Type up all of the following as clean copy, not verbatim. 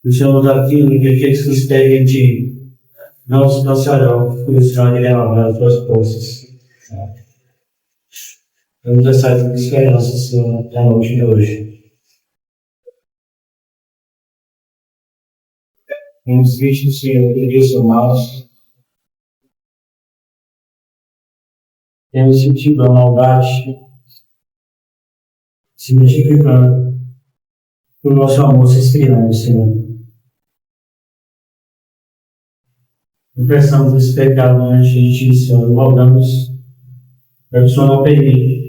Diciamo aquilo que si spiega non sarà funzione delle tue cose. Vamos a sair de esperanças da noite de hoje. Temos visto o Senhor dias maus. Temos sentido a maldade se multiplicando. O nosso amor se esfriando, Senhor. Confessamos esse pecado diante de Ti, Senhor, e rogamos para que o Senhor não permita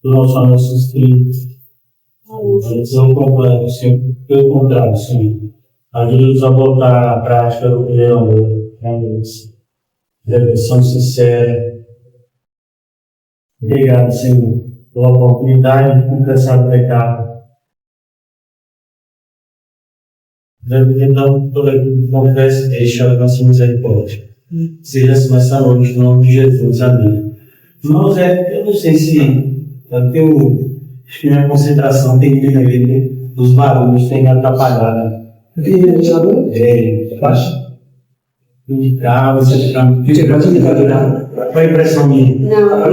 o nosso amor se esfrie. Não completa, Senhor, pelo contrário, Senhor. Ajuda-nos a voltar à prática do primeiro amor, devoção sincera. Obrigado, Senhor, pela oportunidade de confessar o pecado. Então, toda confessa e deixa a nossa misericórdia. Seja assim nessa noite, no nome de Jesus. Amém. Irmãos, eu não sei se minha concentração tem diminuído, os barulhos têm atrapalhado. De carro, você fica. Foi a impressão minha? Não,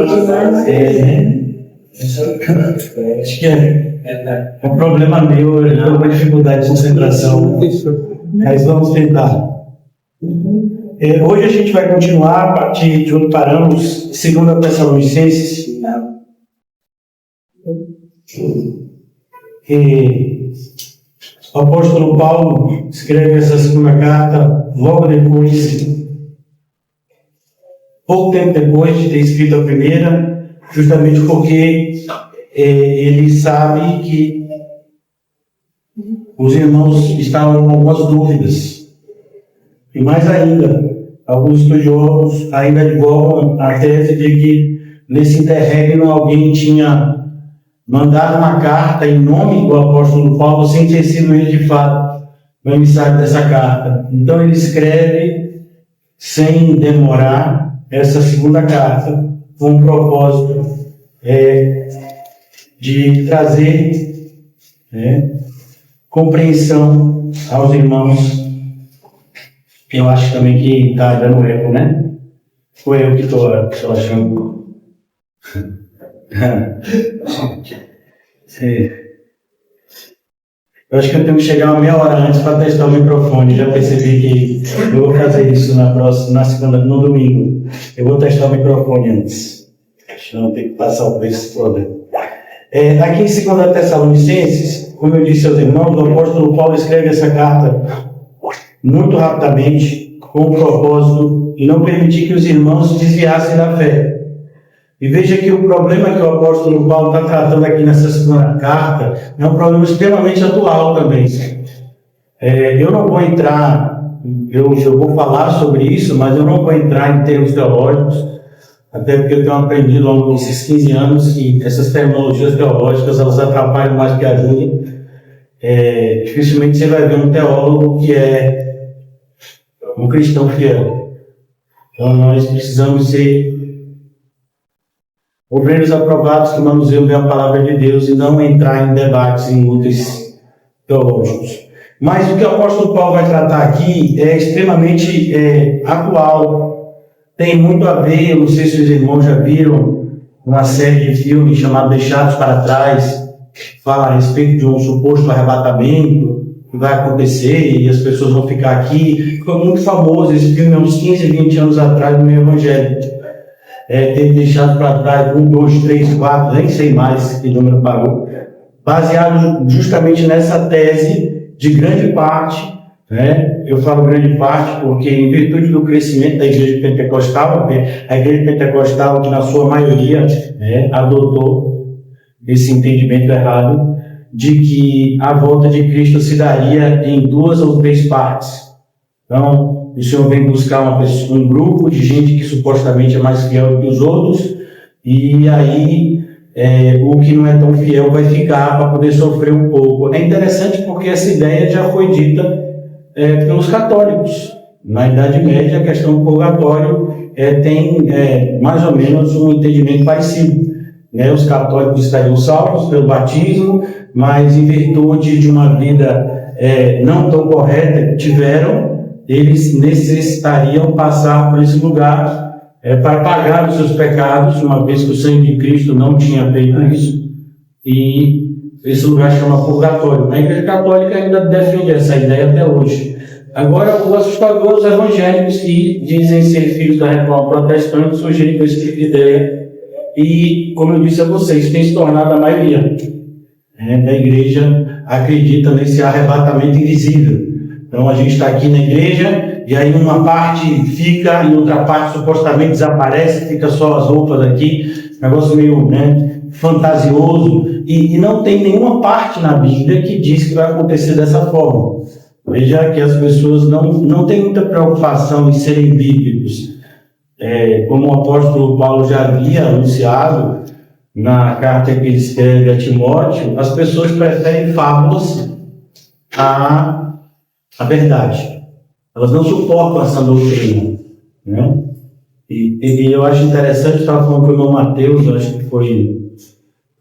acho que é um problema meu, eu estou com dificuldade de concentração. Mas vamos tentar. Hoje a gente vai continuar a partir de onde paramos, 2 Tessalonicenses. O apóstolo Paulo escreve essa segunda carta logo depois, pouco tempo depois de ter escrito a primeira, justamente porque ele sabe que os irmãos estavam com algumas dúvidas. E mais ainda, alguns estudiosos ainda advogam a tese de que nesse interregno alguém tinha mandado uma carta em nome do apóstolo Paulo sem ter sido ele de fato o emissário dessa carta. Então ele escreve sem demorar essa segunda carta com o propósito de trazer compreensão aos irmãos. Eu acho também que está dando eco, né? Ou eu que estou achando? Eu acho que eu tenho que chegar uma meia hora antes para testar o microfone. Já percebi que eu vou fazer isso na segunda, no domingo. Eu vou testar o microfone antes. Não tem que passar por esse problema. Aqui em 2 Tessalonicenses, como eu disse aos irmãos, o apóstolo Paulo escreve essa carta muito rapidamente, com o propósito de não permitir que os irmãos desviassem da fé. E veja que o problema que o apóstolo Paulo está tratando aqui nessa segunda carta é um problema extremamente atual também. Eu não vou entrar, eu vou falar sobre isso, mas eu não vou entrar em termos teológicos, até porque eu tenho aprendido ao longo desses 15 anos que essas terminologias teológicas elas atrapalham mais que ajudam. Dificilmente você vai ver um teólogo que é um cristão fiel. Então nós precisamos ser obreiros aprovados que manuseiam bem a palavra de Deus e não entrar em debates inúteis teológicos. Mas o que o apóstolo Paulo vai tratar aqui é extremamente atual. Tem muito a ver, eu não sei se os irmãos já viram uma série de filmes chamada Deixados para Trás, que fala a respeito de um suposto arrebatamento que vai acontecer e as pessoas vão ficar aqui. Foi muito famoso esse filme há uns 15, 20 anos atrás no meio evangélico. Teve deixado para trás 1, 2, 3, 4, nem sei mais que número parou, baseado justamente nessa tese de grande parte, eu falo grande parte porque em virtude do crescimento da igreja pentecostal, a igreja pentecostal que na sua maioria adotou esse entendimento errado de que a volta de Cristo se daria em 2 ou 3 partes. Então, o Senhor vem buscar um grupo de gente que supostamente é mais fiel que os outros, e aí o que não é tão fiel vai ficar para poder sofrer um pouco. É interessante porque essa ideia já foi dita pelos católicos. Na Idade Média, a questão do purgatório tem mais ou menos um entendimento parecido. né? Os católicos estariam salvos pelo batismo, mas em virtude de uma vida não tão correta que tiveram, eles necessitariam passar por esse lugar para pagar os seus pecados, uma vez que o sangue de Cristo não tinha feito isso, e esse lugar chama purgatório. A Igreja Católica ainda defende essa ideia até hoje. Agora, o assustador, os evangélicos que dizem ser filhos da Reforma Protestante surgirem com esse tipo de ideia, e, como eu disse a vocês, tem se tornado a maioria da igreja acredita nesse arrebatamento invisível. Então, a gente está aqui na igreja, e aí uma parte fica, e outra parte supostamente desaparece, fica só as roupas aqui, negócio meio fantasioso, e não tem nenhuma parte na Bíblia que diz que vai acontecer dessa forma. Veja que as pessoas não têm muita preocupação em serem bíblicos. Como o apóstolo Paulo já havia anunciado na carta que ele escreve a Timóteo, as pessoas preferem fábulas à verdade. Elas não suportam essa doutrina, né? E eu acho interessante, estava falando com o irmão Mateus, acho que foi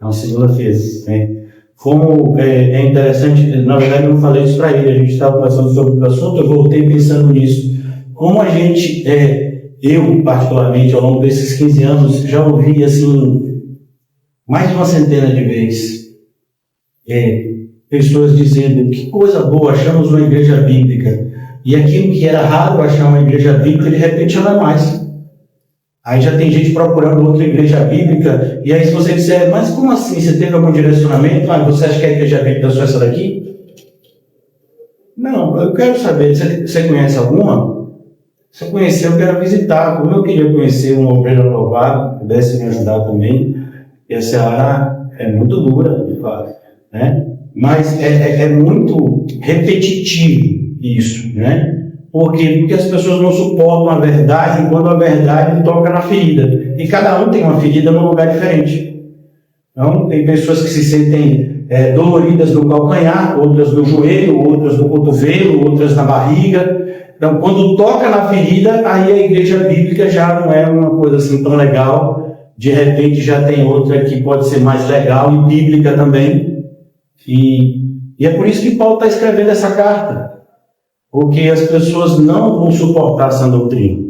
na segunda-feira, né? Como é interessante, na verdade eu não falei isso para ele, a gente estava conversando sobre o assunto, eu voltei pensando nisso. Como a gente, eu particularmente, ao longo desses 15 anos, já ouvi assim, mais de uma centena de vezes, pessoas dizendo: que coisa boa, achamos uma igreja bíblica. E aquilo que era raro achar uma igreja bíblica, de repente já não é mais. Aí já tem gente procurando outra igreja bíblica, e aí se você disser: mas como assim? Você teve algum direcionamento? Você acha que a igreja bíblica só essa daqui? Não, eu quero saber, você conhece alguma? Se eu conhecer, eu quero visitar. Como eu queria conhecer uma obreira louvada, que pudesse me ajudar também. E a Seara é muito dura, de fato, né? Mas é muito repetitivo isso, né? Por quê? Porque as pessoas não suportam a verdade quando a verdade toca na ferida. E cada um tem uma ferida num lugar diferente. Então, tem pessoas que se sentem doloridas no calcanhar, outras no joelho, outras no cotovelo, outras na barriga. Então, quando toca na ferida, aí a igreja bíblica já não é uma coisa assim tão legal. De repente já tem outra que pode ser mais legal e bíblica também. E é por isso que Paulo está escrevendo essa carta. Porque as pessoas não vão suportar essa doutrina.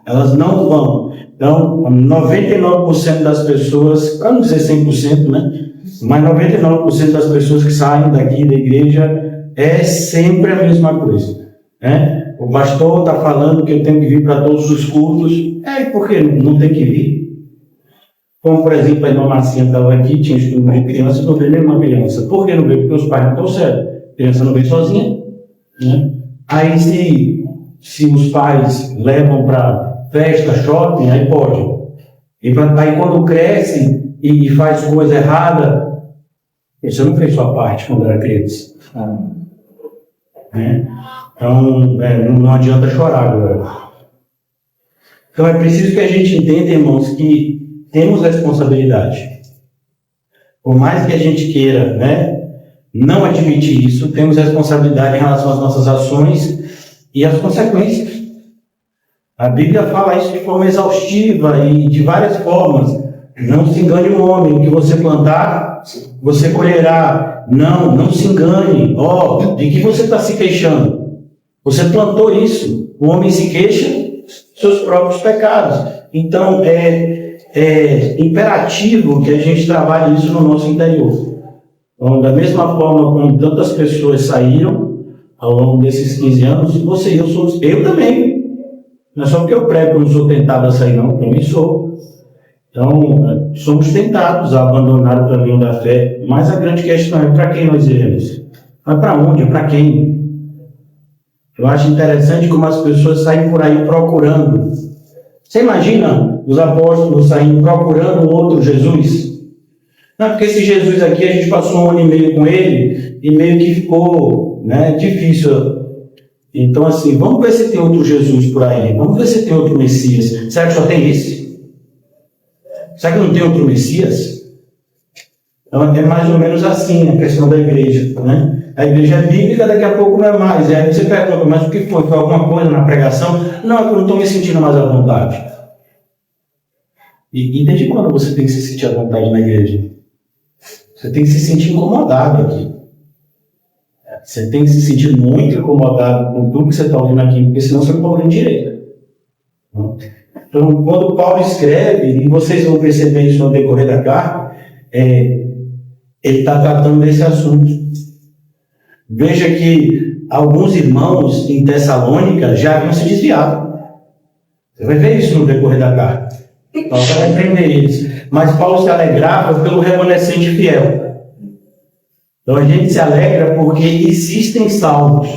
Elas não vão. Então, 99% das pessoas, para não dizer 100%, né? Mas 99% das pessoas que saem daqui da igreja é sempre a mesma coisa, né? O pastor está falando que eu tenho que vir para todos os cultos. E por que não tem que vir? Como, por exemplo, a irmã Marcinha estava aqui, tinha estudo de criança, não veio nenhuma criança. Por que não veio? Porque os pais não estão certos. A criança não vem sozinha, né? Aí, se os pais levam para festa, shopping, aí pode. Aí, quando cresce e faz coisa errada, você não fez sua parte quando era criança. Né? Então, não adianta chorar agora. Então, é preciso que a gente entenda, irmãos, que temos responsabilidade. Por mais que a gente queira, né, não admitir isso, temos responsabilidade em relação às nossas ações e às consequências. A Bíblia fala isso de forma exaustiva e de várias formas. Não se engane o homem, o que você plantar, você colherá. Não se engane. De que você está se queixando? Você plantou isso. O homem se queixa dos seus próprios pecados. Então, é imperativo que a gente trabalhe isso no nosso interior. Então, da mesma forma como tantas pessoas saíram ao longo desses 15 anos, você e eu também. Não é só porque eu prego que eu não sou tentado a sair, não. Eu também sou. Então, somos tentados a abandonar o caminho da fé. Mas a grande questão é: para quem nós iremos? Mas para onde? Para quem? Eu acho interessante como as pessoas saem por aí procurando. Você imagina os apóstolos saindo procurando outro Jesus? Não, porque esse Jesus aqui, a gente passou 1 ano e meio com ele e meio que ficou, né, difícil. Então, assim, vamos ver se tem outro Jesus por aí. Vamos ver se tem outro Messias. Será que só tem esse? Será que não tem outro Messias? Então, é mais ou menos assim a questão da igreja, né? A igreja é bíblica, daqui a pouco não é mais. E aí você pergunta: mas o que foi? Foi alguma coisa na pregação? Não, é que eu não estou me sentindo mais à vontade. E desde quando você tem que se sentir à vontade na igreja? Você tem que se sentir incomodado aqui. Você tem que se sentir muito incomodado com tudo que você está ouvindo aqui, porque senão você não está ouvindo direito. Então, quando Paulo escreve, e vocês vão perceber isso no decorrer da carta, ele está tratando desse assunto. Veja que alguns irmãos em Tessalônica já haviam se desviado. Você vai ver isso no decorrer da carta. Paulo vai repreender eles. Mas Paulo se alegrava pelo remanescente fiel. Então a gente se alegra porque existem salvos.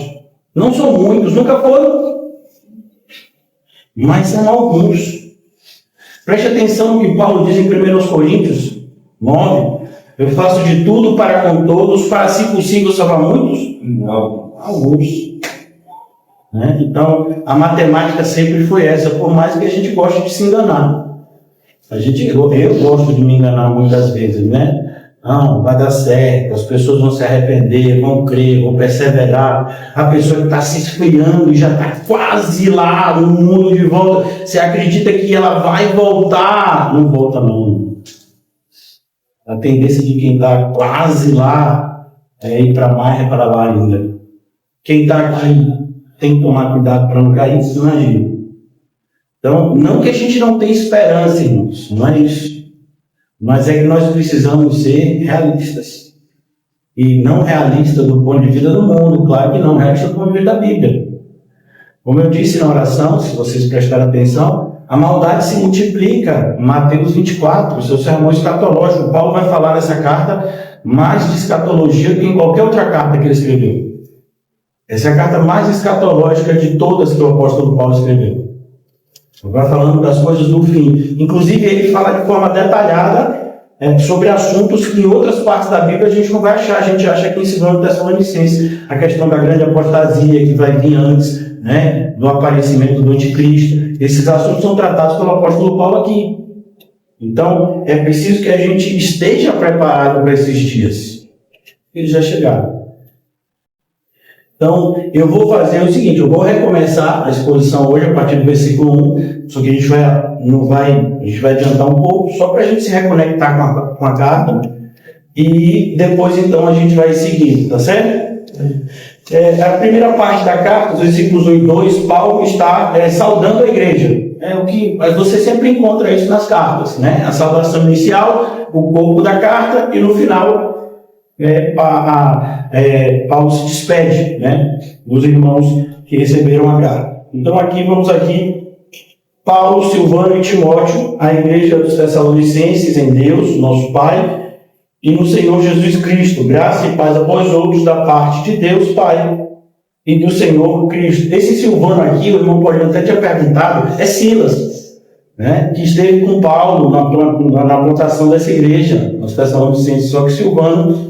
Não são muitos, nunca foram. Mas são alguns. Preste atenção no que Paulo diz em 1 Coríntios 9. Eu faço de tudo para com todos, para se possível salvar muitos? Não, alguns. Então, a matemática sempre foi essa, por mais que a gente goste de se enganar. Eu gosto de me enganar muitas vezes, né? Não, vai dar certo, as pessoas vão se arrepender, vão crer, vão perseverar. A pessoa que está se esfriando e já está quase lá no mundo de volta, você acredita que ela vai voltar? Não volta não. A tendência de quem está quase lá é ir para mais, para lá ainda. Quem está aqui tem que tomar cuidado para não cair, imagina. Então, não que a gente não tenha esperança, irmãos, não é isso. Mas é que nós precisamos ser realistas. E não realistas do ponto de vista do mundo, claro que não, realistas do ponto de vista da Bíblia. Como eu disse na oração, se vocês prestarem atenção, a maldade se multiplica. Mateus 24, seu sermão escatológico. Paulo vai falar nessa carta mais de escatologia do que em qualquer outra carta que ele escreveu. Essa é a carta mais escatológica de todas que o apóstolo Paulo escreveu. Vai falando das coisas do fim. Inclusive, ele fala de forma detalhada sobre assuntos que em outras partes da Bíblia a gente não vai achar. A gente acha que em 2 Tessalonicenses, a questão da grande apostasia que vai vir antes, né, do aparecimento do anticristo. Esses assuntos são tratados pelo apóstolo Paulo aqui. Então, é preciso que a gente esteja preparado para esses dias. Eles já chegaram. Então, eu vou fazer o seguinte, eu vou recomeçar a exposição hoje a partir do versículo 1, só que a gente vai adiantar um pouco, só para a gente se reconectar com a carta, e depois então a gente vai seguindo, tá certo? A primeira parte da carta, os versículos 1 e 2, Paulo está saudando a igreja. Mas você sempre encontra isso nas cartas, né? A saudação inicial, o corpo da carta, e no final Paulo se despede, né, dos irmãos que receberam a carta. Então vamos aqui, Paulo, Silvano e Timóteo, a igreja dos Tessalonicenses em Deus, nosso Pai, e no Senhor Jesus Cristo, graça e paz a vós outros da parte de Deus, Pai, e do Senhor Cristo. Esse Silvano aqui, o irmão pode até ter perguntado, é Silas, né, que esteve com Paulo na plantação dessa igreja, nos Tessalonicenses, só que Silvano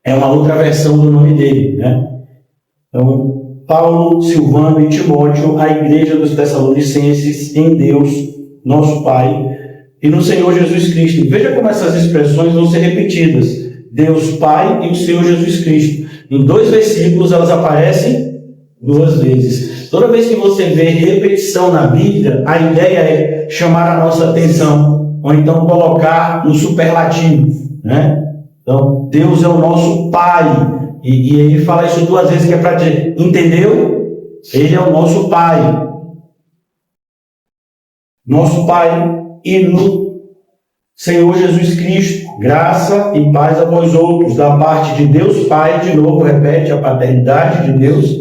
é uma outra versão do nome dele, né? Então, Paulo, Silvano e Timóteo, a igreja dos Tessalonicenses em Deus, nosso Pai, e no Senhor Jesus Cristo. Veja como essas expressões vão ser repetidas. Deus Pai e o Senhor Jesus Cristo. Em 2 versículos elas aparecem 2 vezes. Toda vez que você vê repetição na Bíblia, a ideia é chamar a nossa atenção, ou então colocar no superlativo, né? Então, Deus é o nosso Pai. E ele fala isso 2 vezes, que é para dizer, entendeu? Ele é o nosso Pai. Nosso Pai e no Senhor Jesus Cristo. Graça e paz a vós outros, da parte de Deus Pai. De novo, repete a paternidade de Deus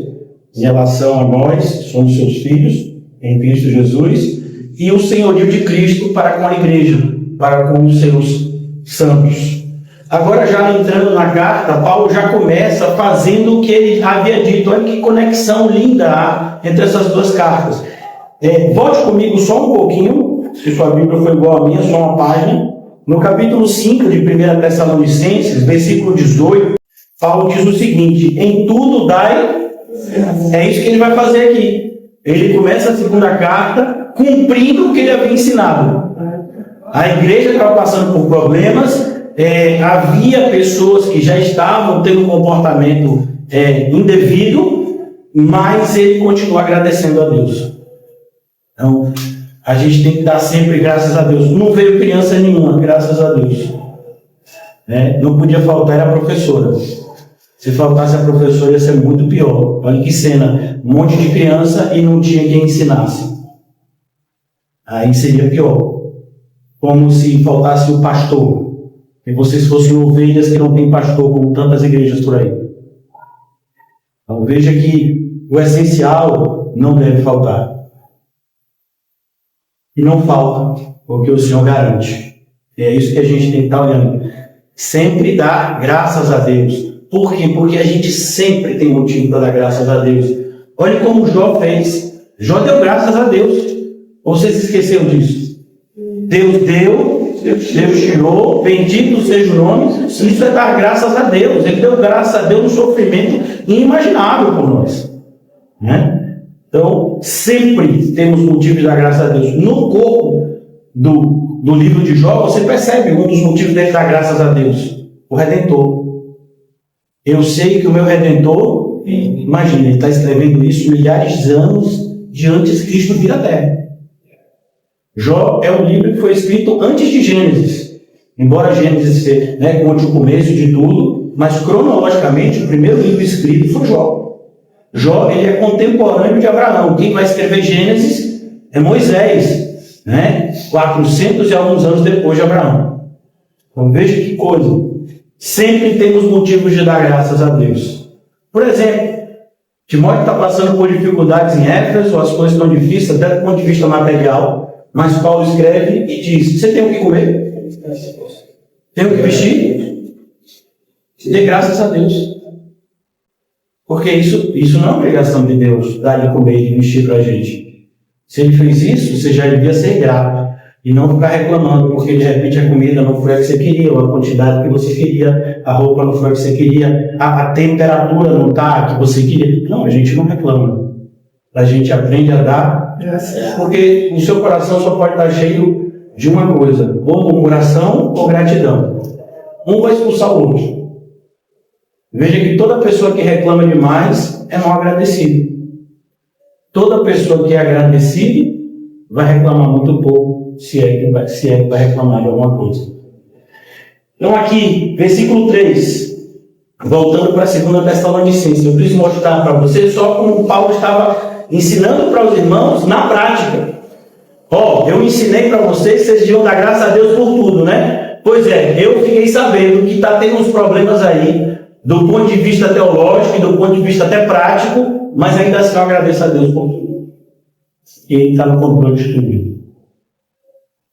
em relação a nós, somos seus filhos, em Cristo Jesus. E o senhorio de Cristo para com a igreja, para com os seus santos. Agora, já entrando na carta, Paulo já começa fazendo o que ele havia dito. Olha que conexão linda há entre essas 2 cartas. Volte comigo só um pouquinho, se sua Bíblia for igual a minha, só uma página. No capítulo 5 de 1 Tessalonicenses, versículo 18, Paulo diz o seguinte: em tudo dai. É isso que ele vai fazer aqui. Ele começa a segunda carta cumprindo o que ele havia ensinado. A igreja estava passando por problemas. Havia pessoas que já estavam tendo um comportamento indevido, mas ele continua agradecendo a Deus. Então, a gente tem que dar sempre graças a Deus. Não veio criança nenhuma, graças a Deus. Não podia faltar a professora. Se faltasse a professora ia ser muito pior. Olha que cena, um monte de criança e não tinha quem ensinasse. Aí seria pior. Como se faltasse o pastor. E vocês fossem ovelhas que não tem pastor, como tantas igrejas por aí. Então veja que o essencial não deve faltar. E não falta, porque o Senhor garante. E é isso que a gente tem que estar olhando. Sempre dar graças a Deus. Por quê? Porque a gente sempre tem motivo para dar graças a Deus. Olha como Jó fez. Jó deu graças a Deus. Ou vocês esqueceram disso? Deus deu, Deus tirou, bendito seja o nome. Isso é dar graças a Deus. Ele deu graças a Deus no sofrimento inimaginável por nós. Então, sempre temos motivos de dar graças a Deus. No corpo do livro de Jó, você percebe um dos motivos dele dar graças a Deus. O Redentor. Eu sei que o meu Redentor, imagina, ele está escrevendo isso milhares de anos de antes de Cristo vir à Terra. Jó é um livro que foi escrito antes de Gênesis. Embora Gênesis conte o começo de tudo, mas cronologicamente o primeiro livro escrito foi Jó. Jó ele é contemporâneo de Abraão. Quem vai escrever Gênesis é Moisés, 400 e alguns anos depois de Abraão. Então veja que coisa. Sempre temos motivos de dar graças a Deus. Por exemplo, Timóteo está passando por dificuldades em Éfeso, as coisas estão difíceis, até do ponto de vista material, mas Paulo escreve e diz: você tem o que comer? Tem o que vestir? Dê graças a Deus. Porque isso não é obrigação de Deus, dar de comer e de vestir para a gente. Se ele fez isso, você já devia ser grato. E não ficar reclamando, porque de repente a comida não foi a que você queria, ou a quantidade que você queria, a roupa não foi a que você queria, a temperatura não está a que você queria. Não, a gente não reclama. A gente aprende a dar, porque o seu coração só pode estar cheio de uma coisa, ou murmuração ou gratidão. Um vai expulsar o outro. Veja que toda pessoa que reclama demais é mal agradecida. Toda pessoa que é agradecida vai reclamar muito pouco, se é que vai reclamar de alguma coisa. Então aqui, versículo 3, voltando para a 2 Tessalonicenses, eu preciso mostrar para vocês só como Paulo estava ensinando para os irmãos na prática. Eu ensinei para vocês, vocês deviam dar graças a Deus por tudo, Pois é, eu fiquei sabendo que está tendo uns problemas aí, do ponto de vista teológico e do ponto de vista até prático, mas ainda assim eu agradeço a Deus por tudo. E Ele está no controle de tudo.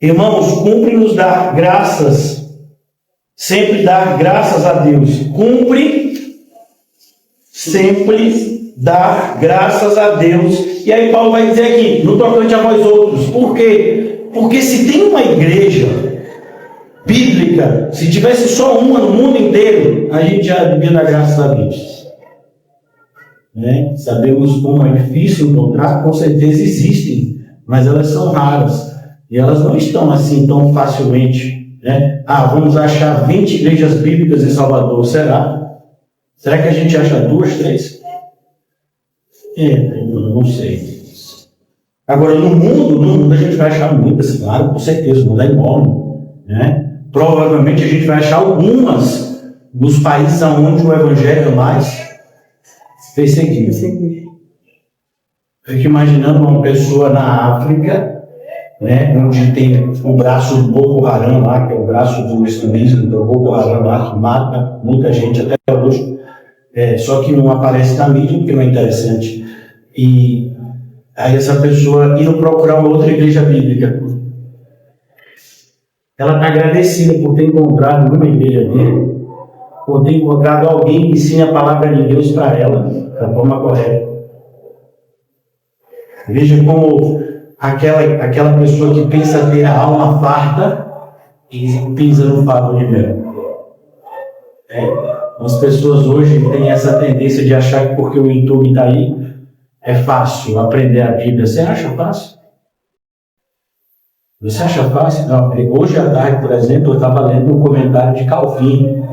Irmãos, cumpre-nos dar graças, sempre dar graças a Deus. Cumpre sempre dar graças a Deus. E aí Paulo vai dizer aqui, no tocante a vós outros. Por quê? Porque se tem uma igreja bíblica, se tivesse só uma no mundo inteiro, a gente já devia dar graças a Deus. Sabemos como é difícil encontrar, com certeza existem, mas elas são raras. E elas não estão assim tão facilmente. Vamos achar 20 igrejas bíblicas em Salvador. Será? Será que a gente acha 2, 3? Não sei. Agora, no mundo a gente vai achar muitas, claro, com certeza, o mundo é enorme. Provavelmente a gente vai achar algumas nos países onde o evangelho é mais perseguido. Fico imaginando uma pessoa na África, onde tem o braço do Boko Haram lá, que é o braço do extremismo, do Boko Haram lá, que mata muita gente até hoje, só que não aparece na mídia, porque não é interessante. E aí essa pessoa indo procurar uma outra igreja bíblica, ela está agradecida por ter encontrado uma igreja dele, por ter encontrado alguém que ensine a palavra de Deus para ela, da forma correta. Veja como aquela pessoa que pensa ter a alma farta e pisa no favo de mel. As pessoas hoje têm essa tendência de achar que porque o YouTube está aí, é fácil aprender a Bíblia. Você acha fácil? Você acha fácil? Não. Hoje à tarde, por exemplo, eu estava lendo um comentário de Calvin,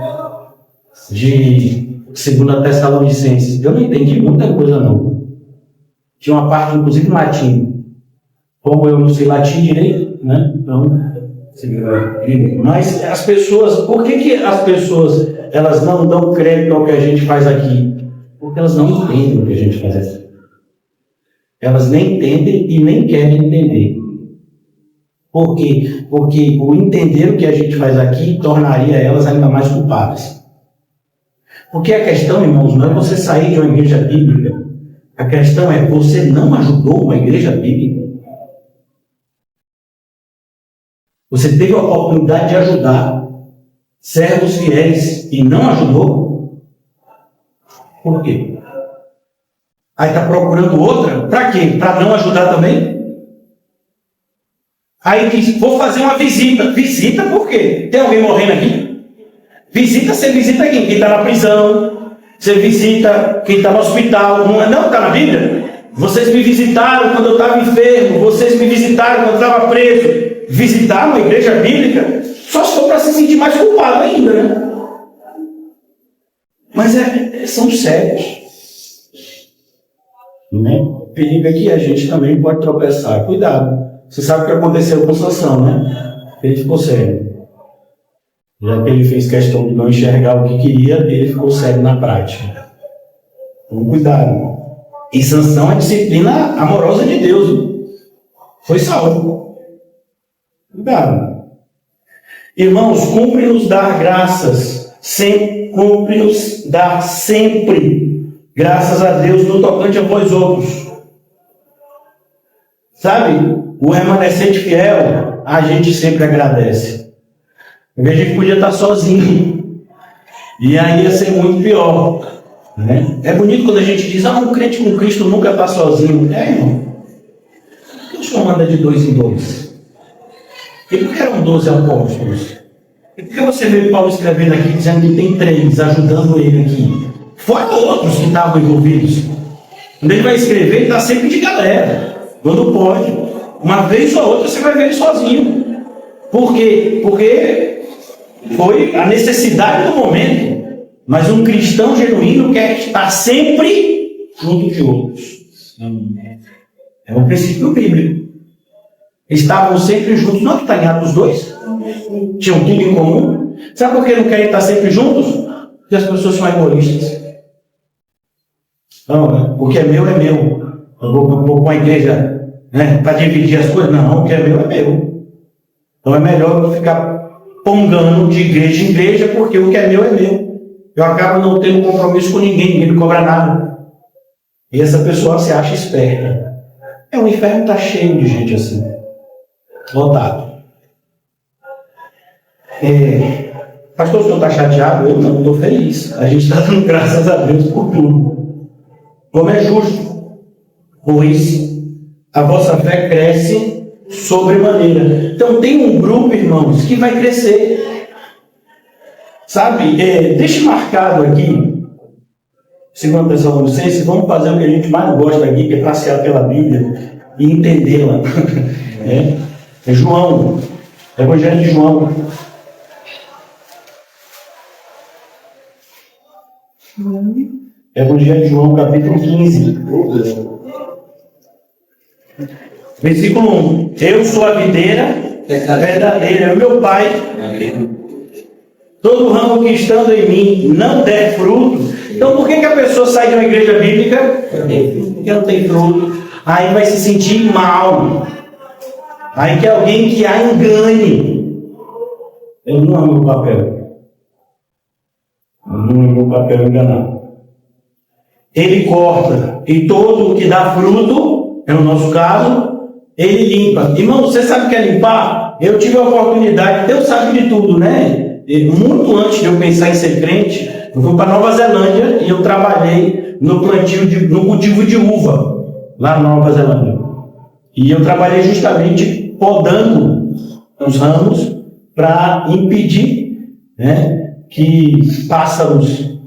de 2 Tessalonicenses. Eu não entendi muita coisa, não. Tinha uma parte, inclusive, em latim. Como eu não sei latim direito, né? Então, mas as pessoas, por que as pessoas elas não dão crédito ao que a gente faz aqui? Porque elas não entendem o que a gente faz aqui. Elas nem entendem e nem querem entender. Por quê? Porque o entender o que a gente faz aqui tornaria elas ainda mais culpadas. Porque a questão, irmãos, não é você sair de uma igreja bíblica. A questão é, você não ajudou uma igreja bíblica. Você teve a oportunidade de ajudar servos fiéis e não ajudou? Por quê? Aí está procurando outra? Para quê? Para não ajudar também? Aí diz, vou fazer uma visita. Visita por quê? Tem alguém morrendo aqui? Visita, você visita quem? Quem está na prisão. Você visita quem está no hospital. Não está na Bíblia? Vocês me visitaram quando eu estava enfermo. Vocês me visitaram quando eu estava preso. Visitar uma igreja bíblica só se for para se sentir mais culpado ainda, né? Mas são sérios. Né? O perigo é que a gente também pode tropeçar. Cuidado. Você sabe o que aconteceu com Sansão, né? Ele ficou cego. Já que ele fez questão de não enxergar o que queria, ele ficou cego na prática. Então, cuidado. E Sansão é disciplina amorosa de Deus. Viu? Foi salvo. Cuidado. Irmãos, cumpre-nos dar graças. Cumpre-nos dar sempre graças a Deus no tocante a vós outros. Sabe? O remanescente fiel, a gente sempre agradece. Porque a gente podia estar sozinho. E aí ia ser muito pior. Né? É bonito quando a gente diz, um crente com Cristo nunca está sozinho. Irmão. Por que o Senhor manda de 2 em 2? E por que eram 12 apóstolos? E por que você vê Paulo escrevendo aqui, dizendo que tem 3, ajudando ele aqui? Fora outros que estavam envolvidos. Quando ele vai escrever, ele está sempre de galera. Quando pode. Uma vez ou outra você vai ver ele sozinho. Por quê? Porque foi a necessidade do momento. Mas um cristão genuíno quer estar sempre junto de outros. É um princípio bíblico. Estavam sempre juntos. Não está em Atos 2? Tinham tudo em comum. Sabe por que não querem estar sempre juntos? Porque as pessoas são egoístas. Não, o que é meu é meu. Eu vou com a igreja, né, para dividir as coisas. Não, o que é meu é meu. Então é melhor eu ficar pongando de igreja em igreja, porque o que é meu é meu. Eu acabo não tendo compromisso com ninguém me cobra nada. E essa pessoa se acha esperta. O inferno está cheio de gente assim. Lotado. Pastor, o senhor está chateado? Eu não, estou feliz. A gente está dando graças a Deus por tudo. Como é justo. Pois a vossa fé cresce sobremaneira. Então tem um grupo, irmãos, que vai crescer. Sabe? Deixa marcado aqui, 2 Tessalonicenses, vamos fazer o que a gente mais gosta aqui, que é passear pela Bíblia e entendê-la. É João, Evangelho de João. Evangelho de João, capítulo 15. Versículo 1. Eu sou a videira verdadeira, é o meu Pai. Todo ramo que estando em mim não der fruto. Então por que a pessoa sai de uma igreja bíblica? Porque não tem fruto. Aí vai se sentir mal. Aí quer alguém que a engane. Eu não amo o papel. Eu não amo o papel enganar. Ele corta. E todo o que dá fruto, é o nosso caso, ele limpa. Irmão, você sabe o que é limpar? Eu tive a oportunidade, Deus sabe de tudo, né? Muito antes de eu pensar em ser crente, eu fui para Nova Zelândia e eu trabalhei no cultivo de uva, lá na Nova Zelândia. E eu trabalhei justamente podando os ramos para impedir, né, que pássaros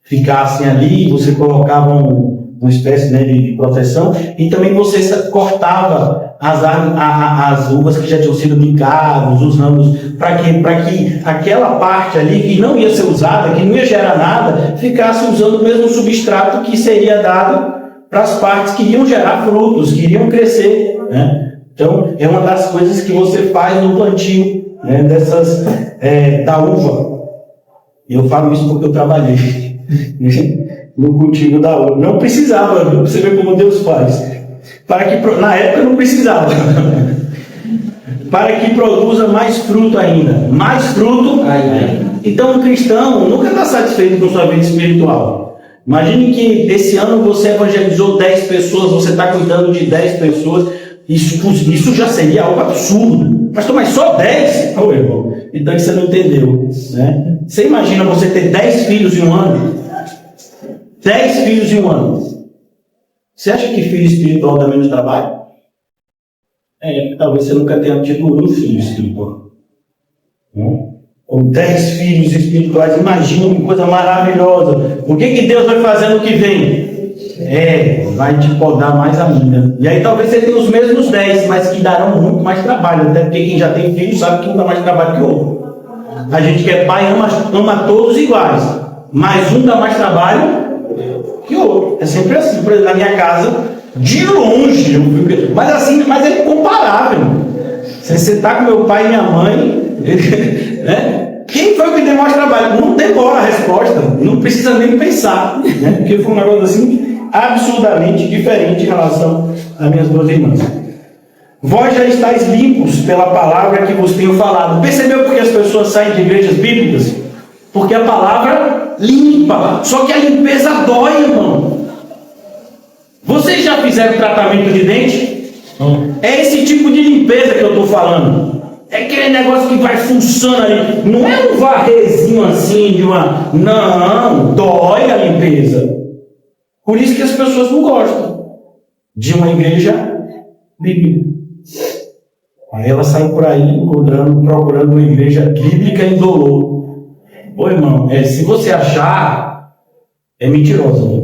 ficassem ali. Você colocava uma espécie, né, de proteção, e também você cortava as uvas que já tinham sido picadas, os ramos, para que aquela parte ali que não ia ser usada, que não ia gerar nada, ficasse usando o mesmo substrato que seria dado para as partes que iriam gerar frutos, que iriam crescer, né? Então, é uma das coisas que você faz no plantio, né, da uva. Eu falo isso porque eu trabalhei no cultivo da uva. Não precisava, viu? Você vê como Deus faz. Na época não precisava. Para que produza mais fruto ainda. Mais fruto ainda. Então, um cristão nunca está satisfeito com sua vida espiritual. Imagine que esse ano você evangelizou 10 pessoas, você está cuidando de 10 pessoas. Isso já seria algo absurdo. Mas só 10? Oh, irmão. Então você não entendeu. Né? Você imagina você ter 10 filhos em um ano? 10 filhos em um ano. Você acha que filho espiritual dá menos trabalho? Talvez você nunca tenha tido um filho espiritual. Ou 10 filhos espirituais. Imagina que coisa maravilhosa. O que Deus vai fazer no que vem? Vai te podar mais ainda. E aí talvez você tenha os mesmos 10, mas que darão muito mais trabalho. Até porque quem já tem filho sabe que um dá mais trabalho que o outro. A gente que é pai ama todos iguais, mas um dá mais trabalho que o outro. É sempre assim. Por exemplo, na minha casa, de longe, mas é incomparável. Você está com meu pai e minha mãe, né? Quem foi o que deu mais trabalho? Não demora a resposta, não precisa nem pensar, né? Porque foi um negócio assim absurdamente diferente em relação às minhas duas irmãs. Vós já estáis limpos pela palavra que vos tenho falado. Percebeu por que as pessoas saem de igrejas bíblicas? Porque a palavra limpa. Só que a limpeza dói, irmão. Vocês já fizeram tratamento de dente? É esse tipo de limpeza que eu estou falando. É aquele negócio que vai funcionando ali. Não é um varrezinho assim de uma... Não, dói a limpeza. Por isso que as pessoas não gostam de uma igreja bíblica. Aí elas saem por aí procurando uma igreja bíblica indolor. Ô irmão, se você achar, é mentirosa, né?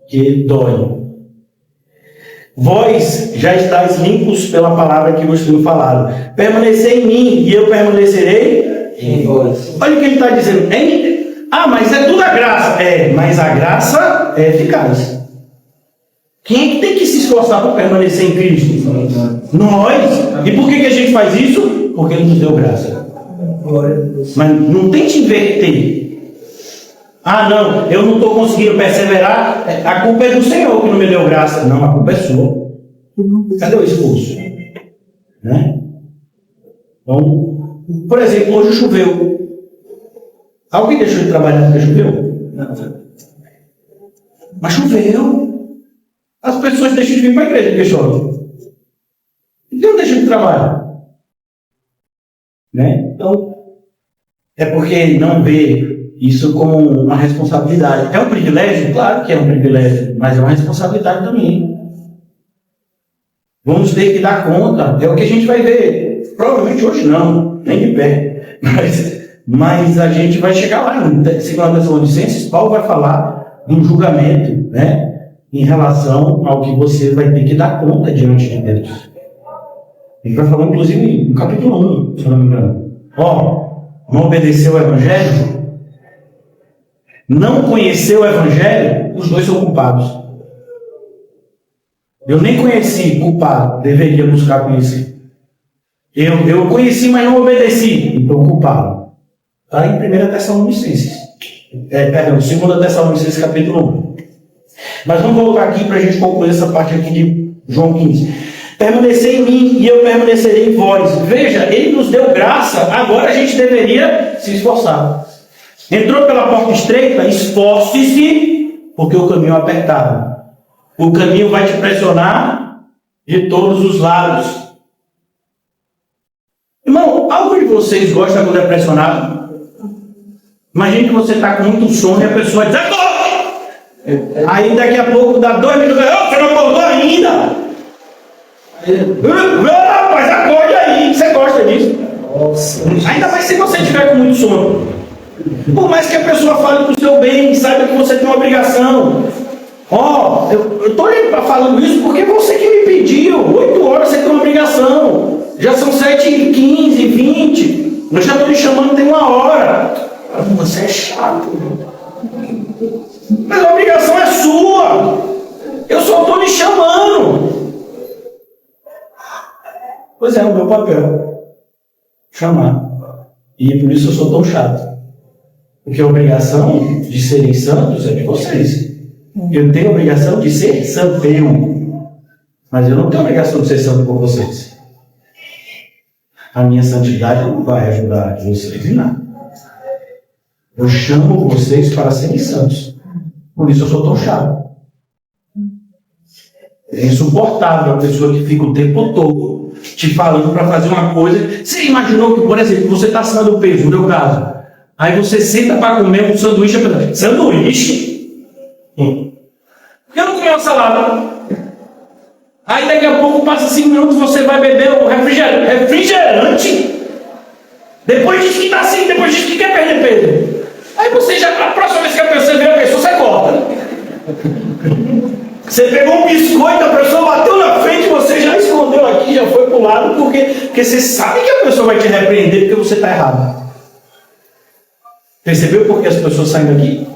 Que dói. Vós já estáis limpos pela palavra que vos tenho falado. Permanecei em mim e eu permanecerei em vós. Olha o que ele está dizendo. Mas é tudo a graça. Mas a graça é eficaz. Quem é que tem que se esforçar para permanecer em Cristo? Nós. E por que a gente faz isso? Porque Ele nos deu graça. Mas não tente inverter. Não, eu não estou conseguindo perseverar. A culpa é do Senhor que não me deu graça. Não, a culpa é sua. Cadê o esforço? Né? Então, por exemplo, hoje choveu. Alguém deixou de trabalhar porque choveu? Não. Mas choveu. As pessoas deixam de vir para a igreja porque chove. Então não deixam de trabalhar. Né? Então, é porque não vê isso como uma responsabilidade. É um privilégio? Claro que é um privilégio, mas é uma responsabilidade também. Vamos ter que dar conta. É o que a gente vai ver. Provavelmente hoje não, nem de pé. Mas a gente vai chegar lá. Em 2 Tessalonicenses, Paulo vai falar de um julgamento, né? Em relação ao que você vai ter que dar conta diante de Deus. Ele vai falar, inclusive, no capítulo 1, se eu não me engano. Não obedeceu o Evangelho? Não conheceu o Evangelho? Os dois são culpados. Eu nem conheci culpado, deveria buscar conhecer. Eu conheci, mas não obedeci, então culpado. Está em 1 Tessalonicenses. 2 Tessalonicenses, capítulo 1. Mas vamos voltar aqui para a gente concluir essa parte aqui de João 15. Permanecei em mim e eu permanecerei em vós. Veja, ele nos deu graça, agora a gente deveria se esforçar. Entrou pela porta estreita, esforce-se, porque o caminho é apertado. O caminho vai te pressionar de todos os lados. Irmão, algum de vocês gosta quando é pressionado? Imagine que você está com muito sono e a pessoa diz: acorde! Aí daqui a pouco dá 2 minutos, você não acordou ainda? Rapaz, acorde aí, você gosta disso. Nossa. Ainda mais se você estiver com muito sono. Por mais que a pessoa fale para o seu bem, saiba que você tem uma obrigação. Eu estou falando isso porque você que me pediu. 8 horas você tem uma obrigação. Já são 7h15, 20. Eu já estou lhe chamando tem 1 hora. Você é chato. Mas a obrigação é sua. Eu só estou lhe chamando. Pois é o meu papel. Chamar. E por isso eu sou tão chato. Porque a obrigação de serem santos é de vocês. Eu tenho a obrigação de ser santo eu. Mas eu não tenho a obrigação de ser santo por vocês. A minha santidade não vai ajudar vocês em nada. Eu chamo vocês para serem santos. Por isso eu sou tão chato. É insuportável a pessoa que fica o tempo todo te falando para fazer uma coisa. Você imaginou que, por exemplo, você está acima do peso, no meu caso. Aí você senta para comer um sanduíche. Sanduíche? Eu não comi uma salada. Aí daqui a pouco passa 5 minutos, você vai beber o refrigerante. Depois diz que está assim, depois diz que quer perder peso. Aí você já, a próxima vez que você vê a pessoa, você corta. Você pegou um biscoito, a pessoa bateu na frente, você já escondeu aqui, já foi para o lado, porque você sabe que a pessoa vai te repreender porque você está errado. Percebeu por que as pessoas saem daqui?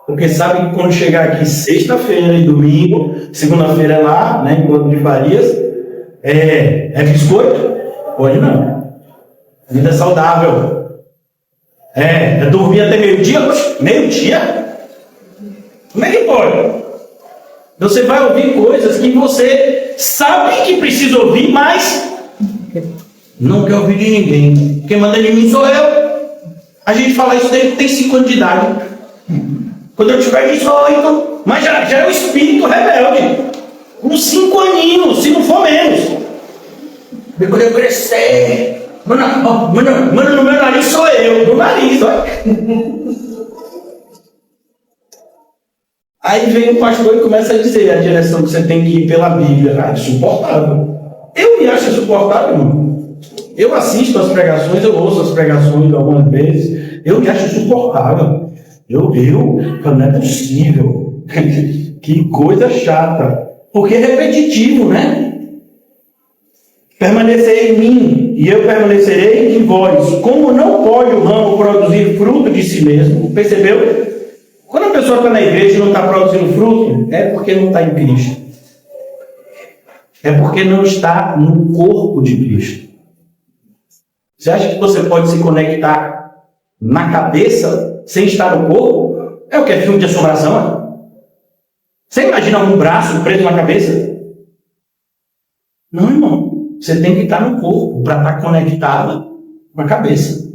Porque sabem que quando chegar aqui sexta-feira e domingo, segunda-feira é lá, né, encontro de Farias, é biscoito? Pode não. Vida saudável. É dormir até meio-dia? Meio-dia? Como é que pode? Você vai ouvir coisas que você sabe que precisa ouvir, mas não quer ouvir de ninguém. Quem manda de mim sou eu. A gente fala isso desde que tem 5 anos de idade. Quando eu tiver 18, mas já é o espírito rebelde. Com 5 aninhos, se não for menos. E quando eu crescer, mano, no meu nariz sou eu. No nariz, olha. Aí vem o pastor e começa a dizer a direção que você tem que ir pela Bíblia. Ah, insuportável. Eu me acho insuportável, mano. Eu assisto as pregações, eu ouço as pregações algumas vezes. Eu me acho insuportável. Eu falo, não é possível. Que coisa chata. Porque é repetitivo, né? Permanecerei em mim e eu permanecerei em vós. Como não pode o ramo produzir fruto de si mesmo, percebeu? Quando a pessoa está na igreja e não está produzindo fruto, é porque não está em Cristo. É porque não está no corpo de Cristo. Você acha que você pode se conectar na cabeça sem estar no corpo? É o que é filme de assombração? Você imagina um braço preso na cabeça? Não, irmão. Você tem que estar no corpo para estar conectado com a cabeça.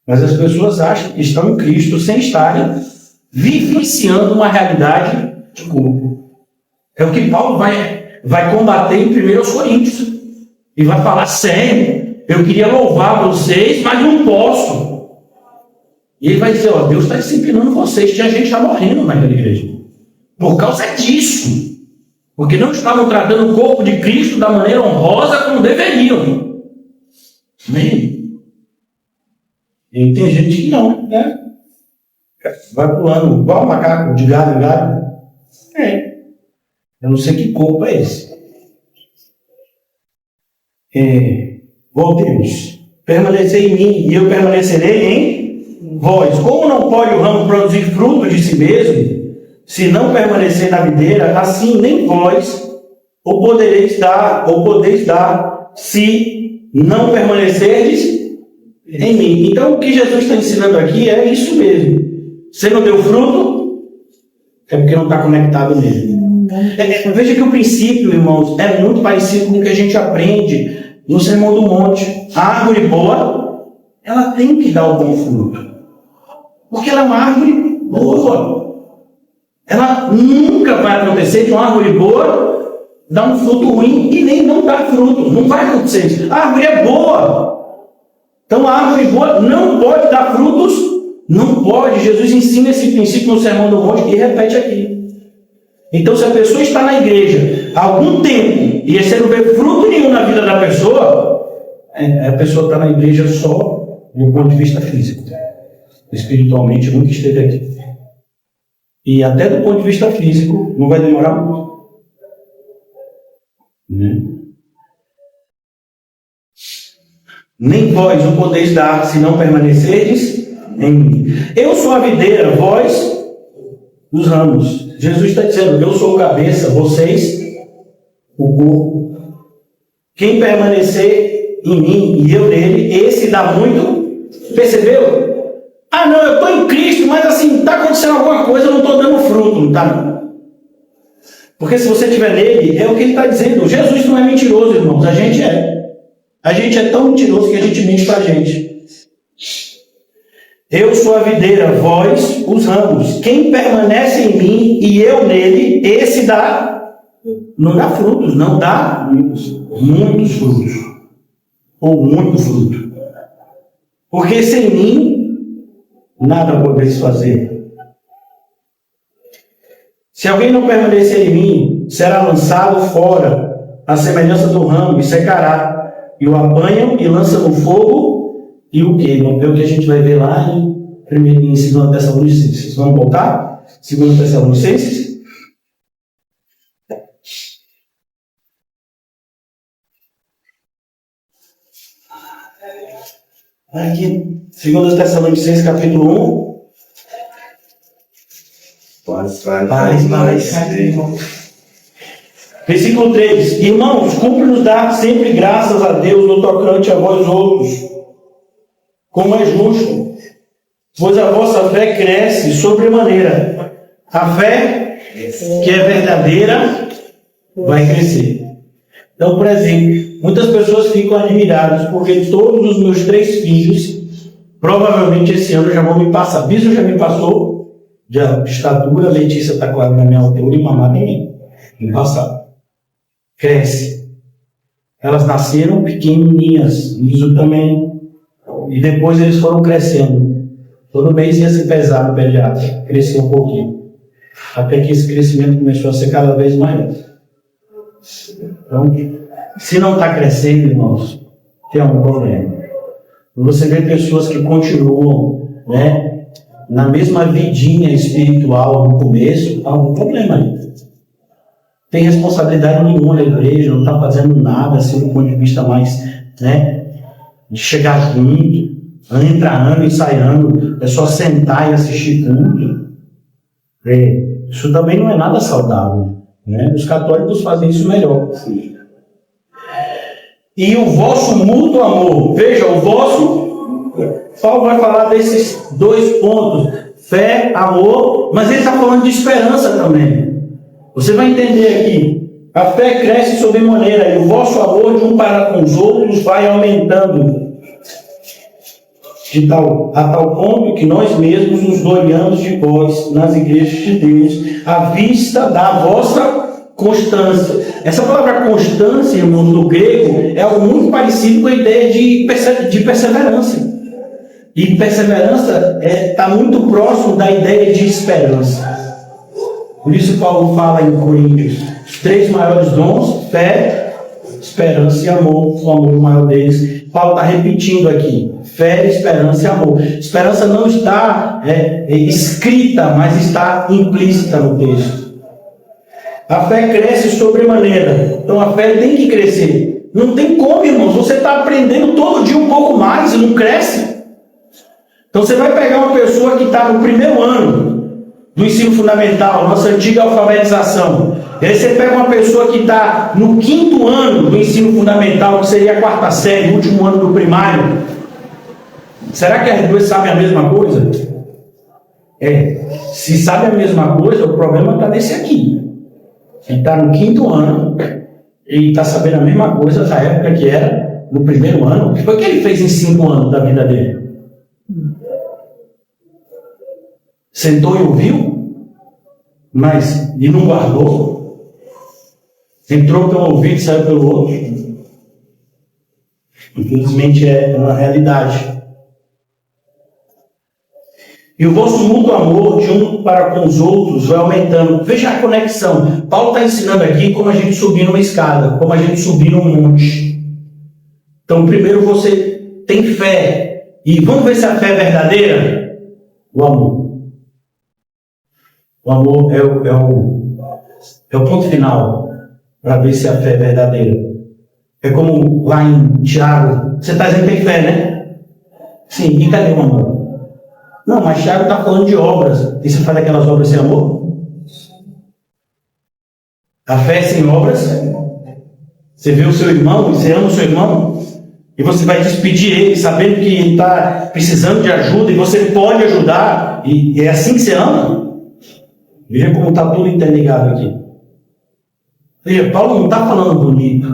Mas as pessoas acham que estão em Cristo sem estarem vivenciando uma realidade de corpo. É o que Paulo vai combater em 1 Coríntios. E vai falar sério. Eu queria louvar vocês, mas não posso. E ele vai dizer, ó, Deus está disciplinando vocês. Tinha gente já morrendo naquela igreja. Por causa disso. Porque não estavam tratando o corpo de Cristo da maneira honrosa como deveriam. Amém? E tem gente que não, né? Vai pulando igual macaco, de galho em galho. Eu não sei que corpo é esse. Voltemos. Permanecei em mim e eu permanecerei em vós. Como não pode o ramo produzir fruto de si mesmo, se não permanecer na videira, assim nem vós o podeis dar, se não permanecerdes em mim. Então o que Jesus está ensinando aqui é isso mesmo. Você não deu fruto, é porque não está conectado nele. Veja que o princípio, irmãos, é muito parecido com o que a gente aprende no Sermão do Monte. A árvore boa, ela tem que dar o bom fruto. Porque ela é uma árvore boa. Ela nunca vai acontecer de uma árvore boa dar um fruto ruim e nem não dar fruto. Não vai acontecer isso. A árvore é boa. Então a árvore boa não pode dar frutos. Não pode. Jesus ensina esse princípio no Sermão do Monte e repete aqui. Então, se a pessoa está na igreja há algum tempo e você não vê fruto nenhum na vida da pessoa, a pessoa está na igreja só do ponto de vista físico. Espiritualmente nunca esteve aqui. E até do ponto de vista físico não vai demorar muito. Nem vós o podeis dar se não permanecerdes em mim. Eu sou a videira, vós os ramos. Jesus está dizendo, eu sou o cabeça, vocês o corpo. Quem permanecer em mim e eu nele, esse dá muito. Percebeu? Ah, não, eu estou em Cristo, mas assim, está acontecendo alguma coisa, eu não estou dando fruto, não está não. Porque se você estiver nele, é o que ele está dizendo. Jesus não é mentiroso, irmãos, a gente é. A gente é tão mentiroso que a gente mente para a gente. Eu sou a videira, vós os ramos. Quem permanece em mim e eu nele, esse dá, não dá frutos, não dá muitos frutos. Ou muito fruto. Porque sem mim, nada podeis fazer. Se alguém não permanecer em mim, será lançado fora, à semelhança do ramo, e secará. E o apanham e lançam no fogo e o queimam. É o que a gente vai ver lá em 2 Tessalonicenses. Vamos voltar? 2 Tessalonicenses. Aqui, 2 Tessalonicenses, capítulo 1. Versículo 3. Irmãos, cumpre-nos dar sempre graças a Deus no tocante a vós outros, como é justo, pois a vossa fé cresce sobremaneira. A fé que é verdadeira vai crescer. Então, por exemplo, muitas pessoas ficam admiradas porque todos os meus 3 filhos, provavelmente esse ano já vão me passar. Biso já me passou de estatura, Letícia está claro na minha altura e mamada em mim. Me passar. Cresce. Elas nasceram pequenininhas, Liso também. E depois eles foram crescendo. Todo mês ia se pesar no pediatra, cresceu um pouquinho. Até que esse crescimento começou a ser cada vez maior. Então, se não está crescendo, irmãos, tem um problema. Você vê pessoas que continuam, né, na mesma vidinha espiritual no começo, há um problema aí. Tem responsabilidade nenhuma na igreja, não está fazendo nada assim do ponto de vista mais, né, de chegar junto, entra ano e sai ano, é só sentar e assistir tudo. Isso também não é nada saudável, né? Os católicos fazem isso melhor. E o vosso mútuo amor, veja, o vosso, Paulo vai falar desses 2 pontos, fé, amor, mas ele está falando de esperança também. Você vai entender aqui, a fé cresce sobremaneira e o vosso amor de um para com os outros vai aumentando a tal ponto que nós mesmos nos gloriamos de vós nas igrejas de Deus, à vista da vossa constância. Essa palavra constância, irmãos, no grego, é algo muito parecido com a ideia de perseverança. E perseverança está muito próximo da ideia de esperança. Por isso Paulo fala em Coríntios, os 3 maiores dons, fé, esperança e amor, o amor maior deles. Paulo está repetindo aqui, fé, esperança e amor. Esperança não está escrita, mas está implícita no texto. A fé cresce sobremaneira, então a fé tem que crescer. Não tem como, irmãos, você está aprendendo todo dia um pouco mais e não cresce. Então você vai pegar uma pessoa que está no 1º ano do ensino fundamental, nossa antiga alfabetização. E aí você pega uma pessoa que está no 5º ano do ensino fundamental, que seria a 4ª série, o último ano do primário. Será que as duas sabem a mesma coisa? Se sabem a mesma coisa, o problema está nesse aqui. Ele está no 5º ano e está sabendo a mesma coisa da época que era no 1º ano. O que foi que ele fez em 5 anos da vida dele? Sentou e ouviu, mas e não guardou. Entrou pelo ouvido e saiu pelo outro. Infelizmente é uma realidade. E o vosso mútuo amor de um para com os outros vai aumentando. Veja a conexão. Paulo está ensinando aqui como a gente subir numa escada, como a gente subir num monte. Então, primeiro você tem fé. E vamos ver se a fé é verdadeira? O amor. O amor é o ponto final para ver se a fé é verdadeira. É como lá em Tiago. Você está dizendo que tem fé, né? Sim, e cadê o amor? Não, mas Tiago está falando de obras. E você faz aquelas obras sem amor? A fé sem obras Você vê o seu irmão, você ama o seu irmão, e você vai despedir ele, sabendo que ele está precisando de ajuda, e você pode ajudar, e é assim que você ama? Veja como está tudo interligado aqui. Veja, Paulo não está falando bonito.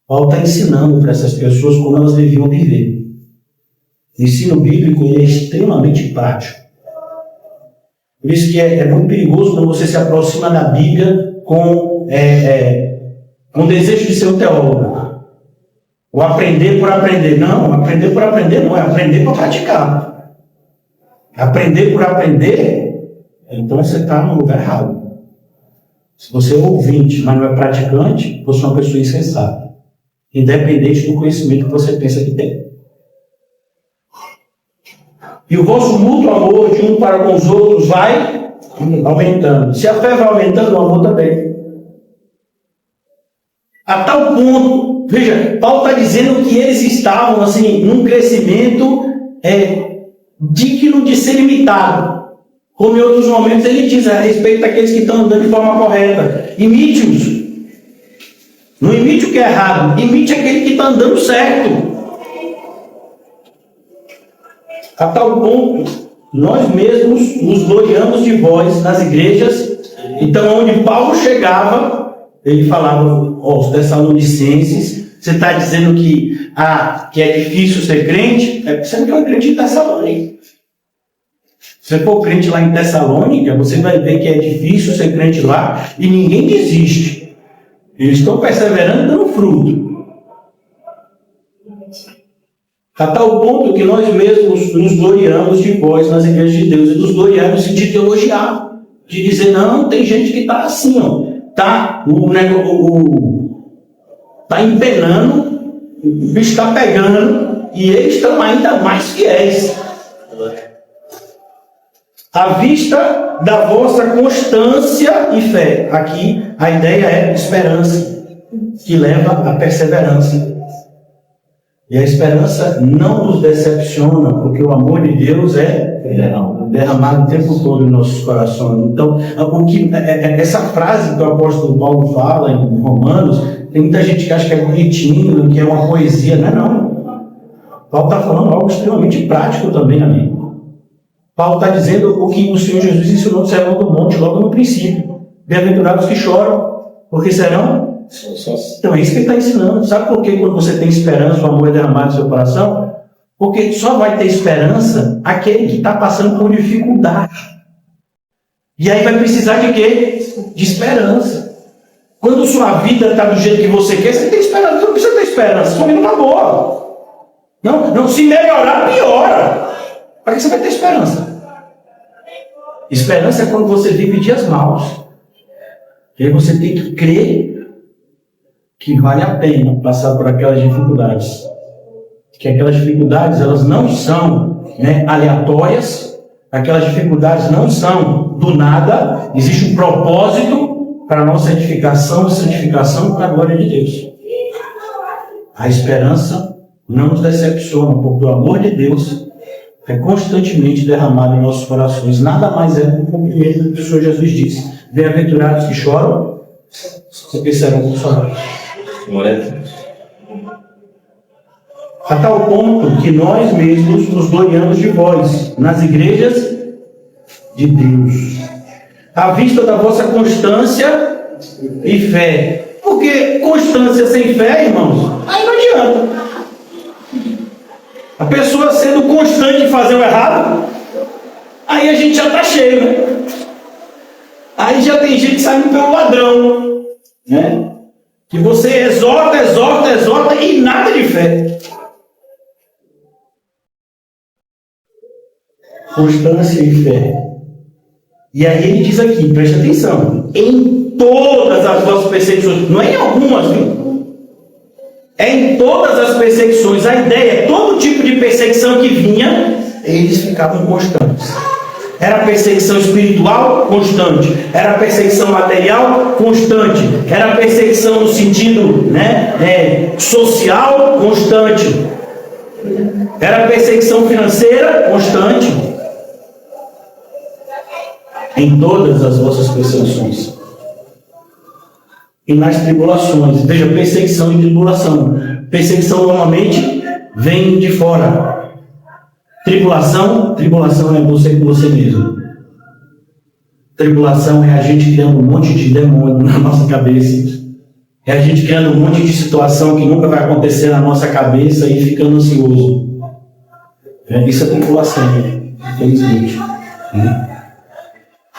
Paulo está ensinando para essas pessoas como elas deviam viver. O ensino bíblico é extremamente prático. Por isso que é muito perigoso quando você se aproxima da Bíblia com desejo de ser um teólogo. Ou aprender por aprender. Não, aprender por aprender não, é aprender para praticar. Aprender por aprender, então você está no lugar errado. Se você é ouvinte, mas não é praticante, você é uma pessoa insensata. Independente do conhecimento que você pensa que tem. E o vosso mútuo amor de um para com os outros vai aumentando. Se a fé vai aumentando, o amor também. A tal ponto, veja, Paulo está dizendo que eles estavam assim, num crescimento digno de ser imitado. Como em outros momentos ele diz a respeito daqueles que estão andando de forma correta. Imite-os. Não imite o que é errado, imite aquele que está andando certo. A tal ponto, nós mesmos nos gloriamos de vós nas igrejas. Então, onde Paulo chegava, ele falava aos Tessalonicenses: você está dizendo que é difícil ser crente? É porque você não é crente em Tessalônica. Se você for crente lá em Tessalônica, você vai ver que é difícil ser crente lá e ninguém desiste. Eles estão perseverando e dando fruto. A tal ponto que nós mesmos nos gloriamos de vós nas igrejas de Deus. E nos gloriamos de teologiar. De dizer, não, tem gente que está assim, ó. Está empenando, o bicho está pegando, e eles estão ainda mais fiéis. À vista da vossa constância e fé. Aqui a ideia é esperança, que leva à perseverança. E a esperança não nos decepciona, porque o amor de Deus é derramado o tempo todo em nossos corações. Então, essa frase que o apóstolo Paulo fala em Romanos, tem muita gente que acha que é bonitinho, que é uma poesia. Não é não. Paulo está falando algo extremamente prático também, amigo. Paulo está dizendo o que o Senhor Jesus ensinou no Sermão do Monte logo no princípio. Bem-aventurados que choram, porque serão... Então é isso que ele está ensinando. Sabe por que quando você tem esperança, o amor é derramado no seu coração? Porque só vai ter esperança aquele que está passando por dificuldade. E aí vai precisar de quê? De esperança. Quando sua vida está do jeito que você quer, você tem esperança. Você não precisa ter esperança, sua vida está boa. Não, se melhorar, piora. Para que você vai ter esperança? Esperança é quando você vive dias maus. E aí você tem que crer que vale a pena passar por aquelas dificuldades. Que aquelas dificuldades, elas não são aleatórias, aquelas dificuldades não são do nada, existe um propósito para a nossa edificação e santificação para a glória de Deus. A esperança não nos decepciona, porque o amor de Deus é constantemente derramado em nossos corações. Nada mais é do que o cumprimento do que o Senhor Jesus disse: bem-aventurados que choram, porque serão consolados. A tal ponto que nós mesmos nos gloriamos de vós nas igrejas de Deus, à vista da vossa constância e fé. Porque constância sem fé, irmãos, aí não adianta. A pessoa sendo constante em fazer o errado, aí a gente já está cheio, né? Aí já tem gente saindo pelo ladrão, né? Que você exorta e nada de fé. Constância e fé. E aí ele diz aqui, preste atenção, em todas as vossas perseguições, não é em algumas, viu? É em todas as perseguições. A ideia é todo tipo de perseguição que vinha, eles ficavam constantes. Era perseguição espiritual? Constante. Era perseguição material? Constante. Era perseguição no sentido social? Constante. Era perseguição financeira? Constante. Em todas as vossas perseguições. e nas tribulações. Veja, perseguição e tribulação. Perseguição normalmente vem de fora. Tribulação é você com você mesmo. Tribulação é a gente criando um monte de demônio na nossa cabeça. É a gente criando um monte de situação que nunca vai acontecer na nossa cabeça e ficando ansioso. Isso é tribulação, infelizmente.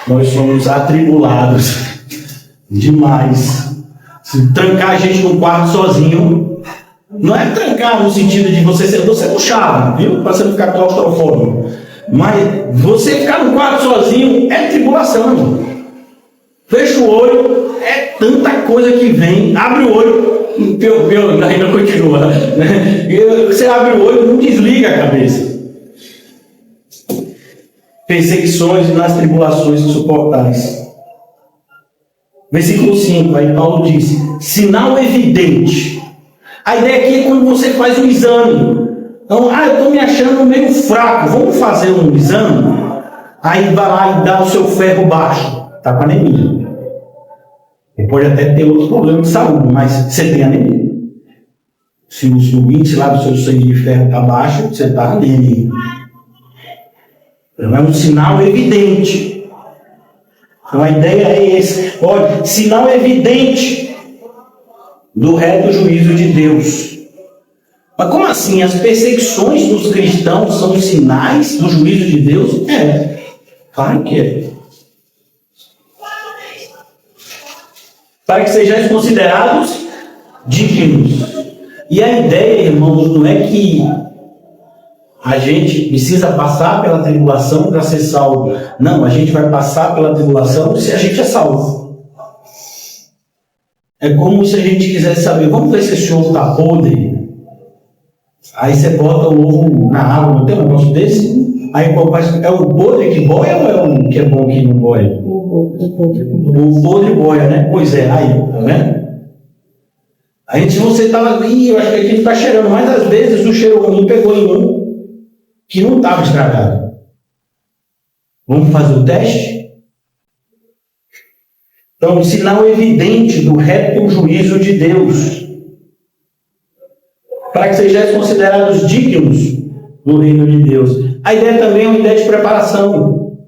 Nós somos atribulados demais. Se trancar a gente num quarto sozinho, não é trancar no sentido de você ser puxado, viu? Para você não ficar claustrofóbico. Mas você ficar no quarto sozinho é tribulação. Fecha o olho, é tanta coisa que vem. Abre o olho, ainda continua. Você abre o olho, não desliga a cabeça. Perseguições e nas tribulações que suportais. Versículo 5, aí Paulo diz: sinal evidente. A ideia aqui é quando você faz um exame. Então, eu estou me achando meio fraco, vamos fazer um exame? Aí vai lá e dá o seu ferro baixo, está com anemia. Você pode até ter outros problemas de saúde, mas você tem anemia. Se o índice lá do seu sangue de ferro está baixo, você está anêmico. Então, é um sinal evidente. Então a ideia é essa. Olha, sinal evidente do reto juízo de Deus. Mas como assim? As perseguições dos cristãos são sinais do juízo de Deus? Claro que é. Para que sejais considerados dignos. E a ideia, irmãos, não é que a gente precisa passar pela tribulação para ser salvo. Não, a gente vai passar pela tribulação se a gente é salvo. É como se a gente quisesse saber, vamos ver se esse ovo está podre. Aí você bota o ovo na água, não tem um negócio desse? Aí é o podre que boia ou é o que é bom que não boia? O podre boia, né? Pois é, aí, tá vendo? A gente, se você estava, eu acho que a gente está cheirando, mas às vezes o cheiro ruim pegou em um que não estava estragado. Vamos fazer o teste? Então, sinal evidente do reto juízo de Deus, para que sejais considerados dignos do reino de Deus. A ideia também é uma ideia de preparação.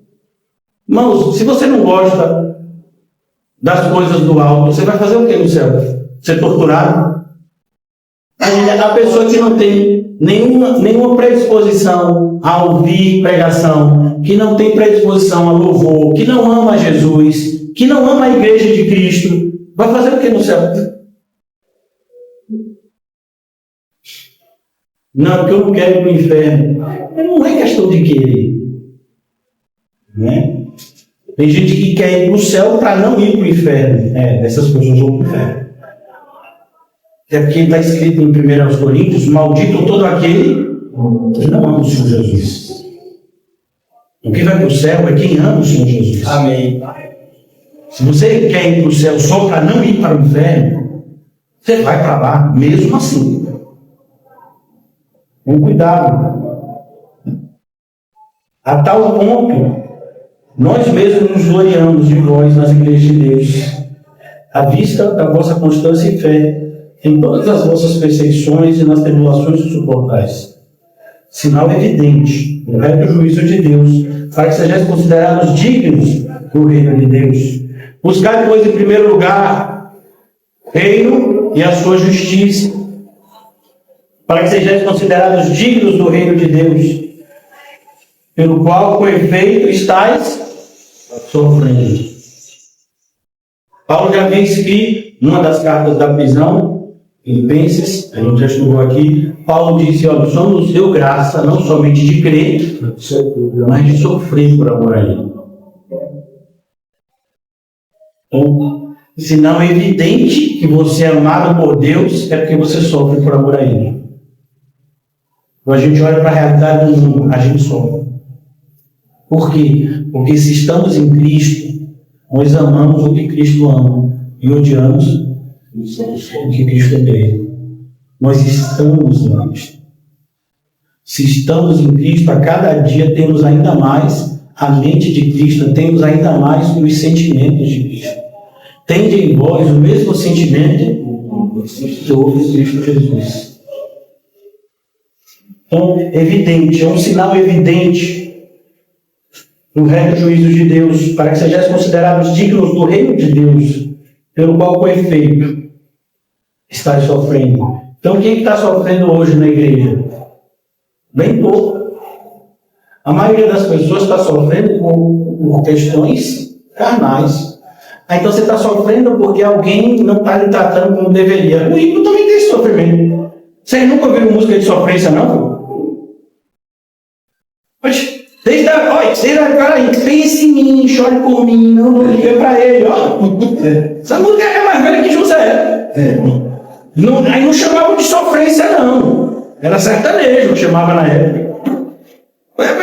Irmãos, se você não gosta das coisas do alto, você vai fazer o que no céu? Ser torturado? A pessoa que não tem nenhuma predisposição a ouvir pregação, que não tem predisposição a louvor, que não ama Jesus, que não ama a igreja de Cristo, vai fazer o que no céu? Não, porque eu não quero ir para o inferno. Não é questão de querer. Né? Tem gente que quer ir para o céu para não ir para o inferno. Essas pessoas vão para o inferno. É porque está escrito em 1 Coríntios: maldito todo aquele que não ama o Senhor Jesus. O que vai para o céu é quem ama o Senhor Jesus. Amém. Se você quer ir para o céu só para não ir para o inferno, você vai para lá mesmo assim. Com cuidado. A tal ponto, nós mesmos nos gloriamos de vós nas igrejas de Deus, à vista da vossa constância e fé em todas as vossas perseguições e nas tribulações que suportais. Sinal evidente do reto juízo de Deus, para que sejais considerados dignos do reino de Deus. Buscai, pois, em primeiro lugar o reino e a sua justiça, para que sejais considerados dignos do reino de Deus, pelo qual, com efeito, estáis sofrendo. Paulo já havia escrito, numa das cartas da prisão, Filipenses, a gente já estudou aqui, Paulo disse: olha, só nos deu graça, não somente de crer, mas de sofrer por amor a Ele. Então, sinal evidente que você é amado por Deus é porque você sofre por amor a Ele. Quando a gente olha para a realidade do mundo, a gente sofre. Por quê? Porque se estamos em Cristo, nós amamos o que Cristo ama e odiamos o que Cristo odeia. Nós estamos em Cristo. Se estamos em Cristo, a cada dia temos ainda mais a mente de Cristo, temos ainda mais os sentimentos de Cristo. tende em vós o mesmo sentimento que houve em Cristo Jesus. Então, evidente, é um sinal evidente no reto juízo de Deus, para que sejais considerados dignos do reino de Deus, pelo qual, com efeito, estáis sofrendo. Então, quem está sofrendo hoje na igreja? Bem pouco. A maioria das pessoas está sofrendo por questões carnais. Então você está sofrendo porque alguém não está lhe tratando como deveria. O ímpio também tem esse sofrimento. Vocês nunca ouviram música de sofrência, não? Mas, peraí, pense em mim, chore por mim, não ligue para ele, ó. Essa música é mais velha que José. Aí não chamavam de sofrência, não. Era sertanejo que chamava na época.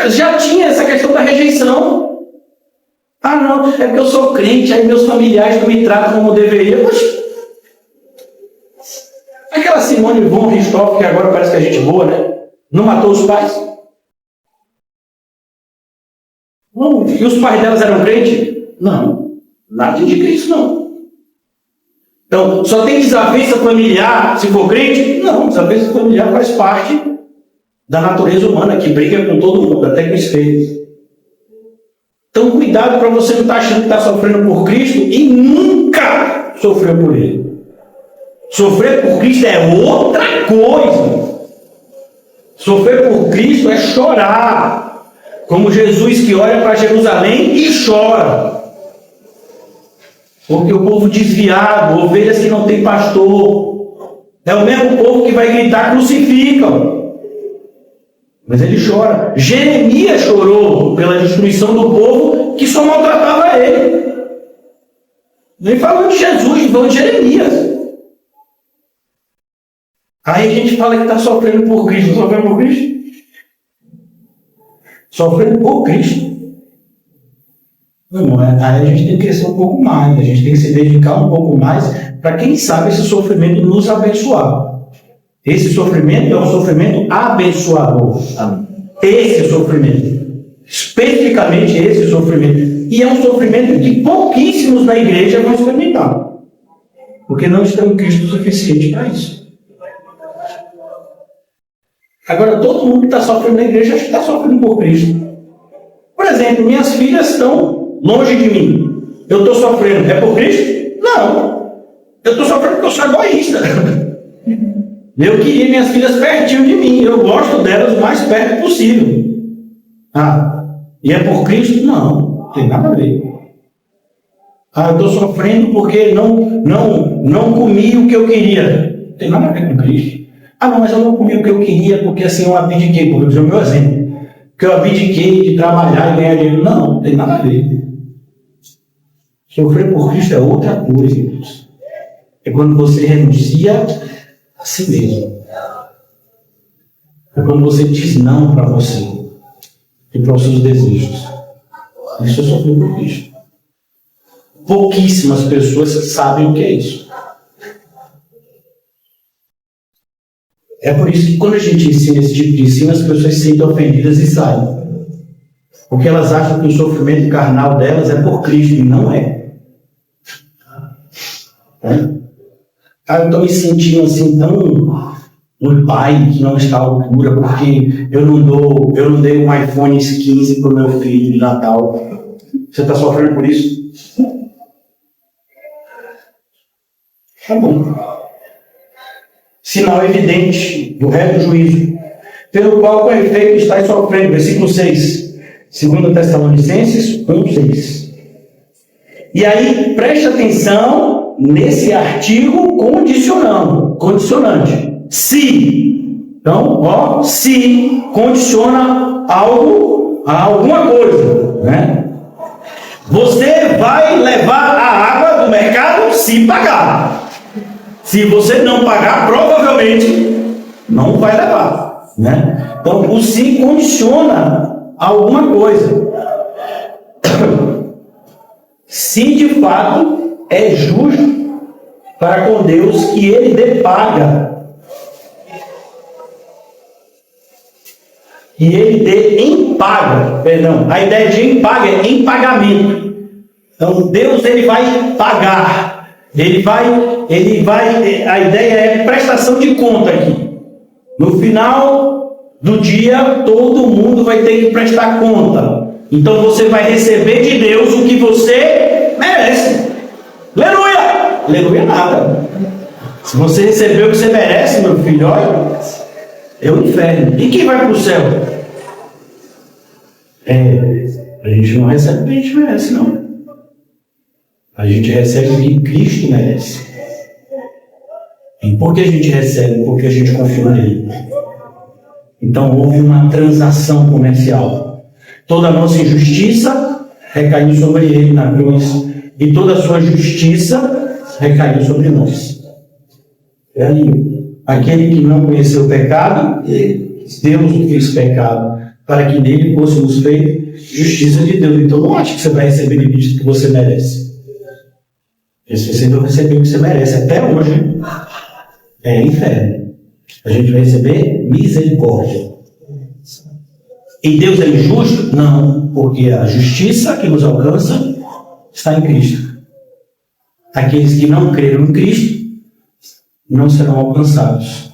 Já tinha essa questão da rejeição. Ah, não, é porque eu sou crente, aí meus familiares não me tratam como deveria. Poxa, aquela Simone von Richthofen, que agora parece que é gente boa, né? Não matou os pais? Não. E os pais delas eram crentes? Não. Nada de Cristo, não. Então, só tem desavença familiar se for crente? Não, desavença familiar faz parte da natureza humana, que briga com todo mundo, até com os filhos. Então, cuidado para você não estar achando que está sofrendo por Cristo e nunca sofreu por Ele. Sofrer por Cristo é outra coisa. Sofrer por Cristo é chorar. Como Jesus que olha para Jerusalém e chora. Porque o povo desviado, ovelhas que não tem pastor, é o mesmo povo que vai gritar crucificam. Mas ele chora. Jeremias chorou pela destruição do povo que só maltratava ele. Nem falando de Jesus, falando de Jeremias. Aí a gente fala que está sofrendo por Cristo. Sofrendo por Cristo? Sofrendo por Cristo. Não, aí a gente tem que crescer um pouco mais. A gente tem que se dedicar um pouco mais para, quem sabe, esse sofrimento nos abençoar. Esse sofrimento é um sofrimento abençoador. Esse sofrimento. Especificamente esse sofrimento. E é um sofrimento que pouquíssimos na igreja vão experimentar. Porque não estão em Cristo o suficiente para isso. Agora, todo mundo que está sofrendo na igreja, acho que está sofrendo por Cristo. Por exemplo, minhas filhas estão longe de mim. Eu estou sofrendo. É por Cristo? Não. Eu estou sofrendo porque eu sou egoísta. Eu queria minhas filhas pertinho de mim. Eu gosto delas o mais perto possível. E é por Cristo? Não tem nada a ver. Eu estou sofrendo porque não comi o que eu queria. Não tem nada a ver com Cristo. Não, mas eu não comi o que eu queria porque assim eu abdiquei. Por exemplo, o meu exemplo. Porque eu abdiquei de trabalhar e ganhar dinheiro. Não tem nada a ver. Sofrer por Cristo é outra coisa, irmãos. É quando você renuncia a si mesmo. É quando você diz não para você e para os seus desejos. Isso é sofrer por Cristo. Pouquíssimas pessoas sabem o que é isso. É por isso que quando a gente ensina esse tipo de ensino, as pessoas se sentem ofendidas e saem. Porque elas acham que o sofrimento carnal delas é por Cristo, e não é. Eu estou me sentindo assim tão um pai que não está à altura, porque eu não dei um iPhone 15 para o meu filho de Natal. Você está sofrendo por isso? Tá bom. Sinal evidente do reto juízo, pelo qual, com efeito, estáis sofrendo. Versículo 6. 2 Tessalonicenses 1:6. E aí, preste atenção nesse artigo condicionante. Se. Então, se condiciona algo a alguma coisa, né? Você vai levar a água do mercado se pagar. Se você não pagar, provavelmente não vai levar, né? Então, o se condiciona a alguma coisa. Se de fato é justo para com Deus que ele dê paga. Que ele dê em paga. A ideia de em paga é em pagamento. Então, Deus ele vai pagar. A ideia é prestação de conta aqui. No final do dia, todo mundo vai ter que prestar conta. Então você vai receber de Deus o que você merece. Aleluia! Aleluia nada. Se você receber o que você merece, meu filho, olha, é o inferno. E quem vai para o céu? A gente não recebe o que a gente merece, não. A gente recebe o que Cristo merece. E por que a gente recebe? Porque a gente confia nele. Então houve uma transação comercial. Toda a nossa injustiça recaiu sobre ele na cruz. E toda a sua justiça recaiu sobre nós. É aí. Aquele que não conheceu o pecado, Deus o fez pecado, para que nele fôssemos feitos justiça de Deus. Então não ache que você vai receber limite que você merece. Você não recebeu o que você merece. Até hoje é inferno. A gente vai receber misericórdia. E Deus é injusto? Não, porque a justiça que nos alcança está em Cristo. Aqueles que não creram em Cristo não serão alcançados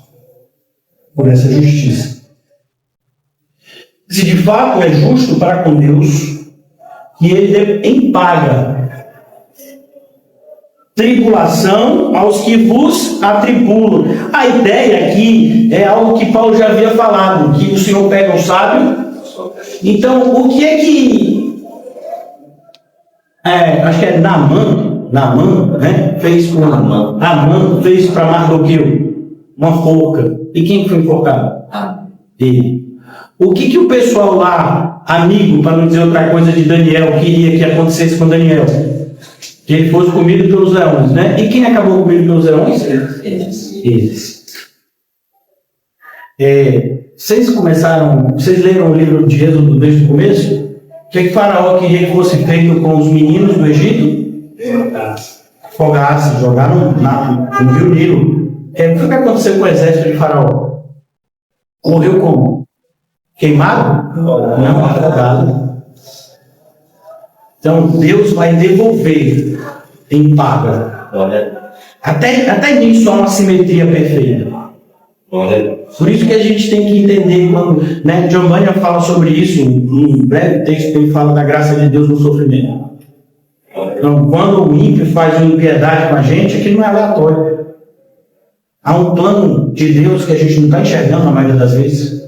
por essa justiça. Se de fato é justo para com Deus, que ele dê em paga tribulação aos que vos atribulam. A ideia aqui é algo que Paulo já havia falado, que o Senhor pega o sábio. Então, o que é que acho que é Naamã, né? Fez com Amã fez para Mardoqueu uma forca. E quem foi enforcado? Ele. O que o pessoal lá, amigo, para não dizer outra coisa, de Daniel, queria que acontecesse com Daniel? Que ele fosse comido pelos leões, né? E quem acabou comido pelos leões? Eles. Vocês leram o livro de Êxodo desde o começo? O que Faraó queria que fosse feito com os meninos do Egito? Afogasse, jogaram no rio Nilo. O que aconteceu com o exército de Faraó? Morreu como? Queimado? Não, afogado. Então Deus vai devolver em paga. Até nisso há uma simetria perfeita. Por isso que a gente tem que entender quando, né, Giovanni fala sobre isso, um breve texto que ele fala da graça de Deus no sofrimento. Então, quando o ímpio faz uma impiedade com a gente, aquilo não é aleatório. Há um plano de Deus que a gente não está enxergando na maioria das vezes.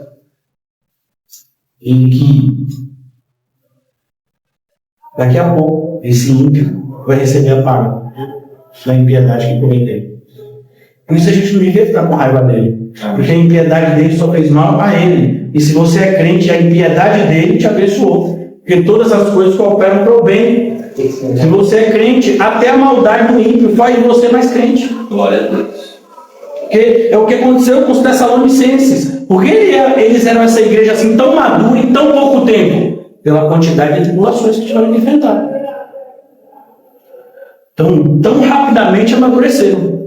Em que daqui a pouco esse ímpio vai receber a paga da impiedade que cometeu. Por isso a gente não devia ficar com raiva dele. Porque a impiedade dele só fez mal a ele. E se você é crente, a impiedade dele te abençoou. Porque todas as coisas cooperam para o bem. Se você é crente, até a maldade do ímpio faz de você mais crente. Glória a Deus. Porque é o que aconteceu com os Tessalonicenses. Por que eles eram essa igreja assim tão madura em tão pouco tempo? Pela quantidade de tribulações que tiveram que enfrentar. Tão rapidamente amadureceram.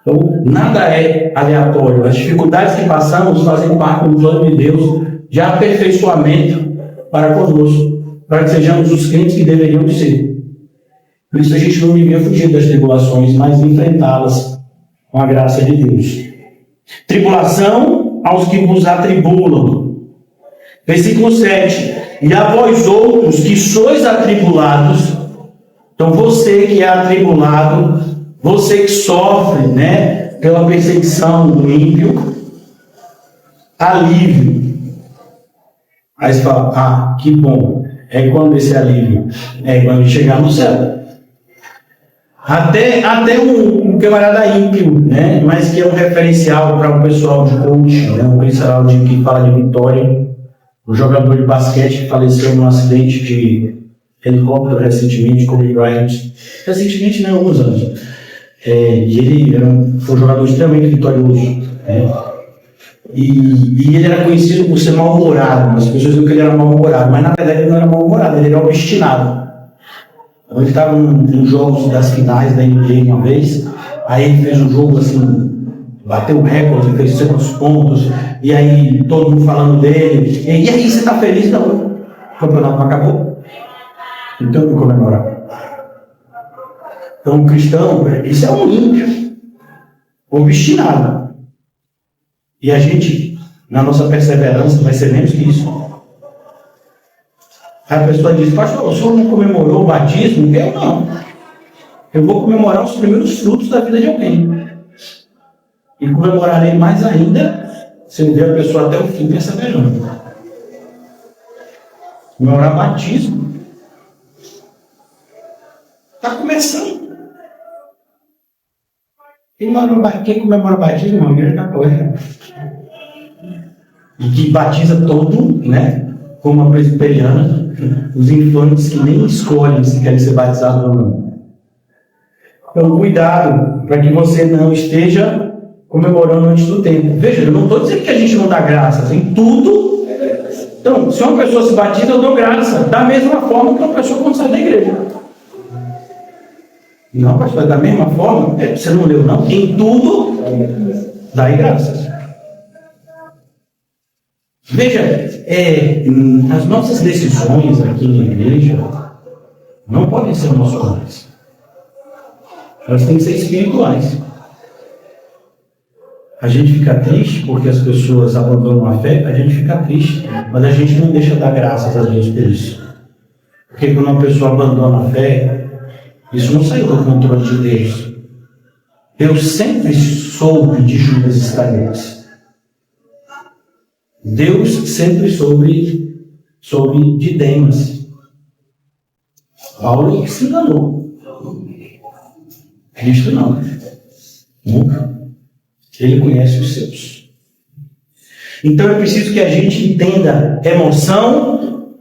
Então, nada é aleatório. As dificuldades que passamos fazem parte do plano de Deus de aperfeiçoamento para conosco, para que sejamos os crentes que deveriam ser. Por isso a gente não devia fugir das tribulações, mas enfrentá-las com a graça de Deus. Tribulação aos que vos atribulam. Versículo 7. E a vós outros que sois atribulados, então você que é atribulado, você que sofre, né, pela perseguição do ímpio, alívio. Aí você fala, que bom. É quando esse alívio? É quando chegar no céu. Até um camarada ímpio, né, mas que é um referencial para um pessoal de coach, né, um pessoal que fala de vitória. Um jogador de basquete que faleceu num acidente de helicóptero recentemente, Kobe Bryant. Recentemente, não, alguns anos. E ele foi um jogador extremamente vitorioso. Né? E ele era conhecido por ser mal-humorado. As pessoas diziam que ele era mal-humorado, mas na verdade ele não era mal-humorado, ele era obstinado. Então, ele estava em jogos das finais da NBA uma vez, aí ele fez um jogo assim, bateu o recorde, fez 100 pontos, e aí todo mundo falando dele. E aí, você está feliz? Não, o campeonato não acabou. Então, eu vou comemorar. Então, o cristão, isso é um ímpio, obstinado. E a gente, na nossa perseverança, vai ser menos que isso. Aí a pessoa diz, pastor, o senhor não comemorou o batismo? Eu não. Eu vou comemorar os primeiros frutos da vida de alguém. E comemorarei mais ainda se eu ver a pessoa até o fim perseverando. Comemorar batismo. Está começando. Quem comemora batismo é uma igreja católica. E que batiza todo, né? Como a presbiteriana, os infantes que nem escolhem se querem ser batizados ou não. Então, cuidado para que você não esteja comemorando antes do tempo. Veja, eu não estou dizendo que a gente não dá graças em tudo. Então, se uma pessoa se batiza, eu dou graça. Da mesma forma que uma pessoa quando sai da igreja. Não, pastor, da mesma forma, você não leu, não? Em tudo, dai graças. Veja, as nossas decisões aqui na igreja não podem ser emocionais. Elas têm que ser espirituais. A gente fica triste porque as pessoas abandonam a fé, a gente fica triste, mas a gente não deixa dar graças a Deus por isso. Porque quando uma pessoa abandona a fé, isso não saiu do controle de Deus. Deus sempre soube de Judas Iscariotes. Deus sempre soube de Demas. Paulo se enganou. Cristo não. Nunca. Ele conhece os seus. Então é preciso que a gente entenda: emoção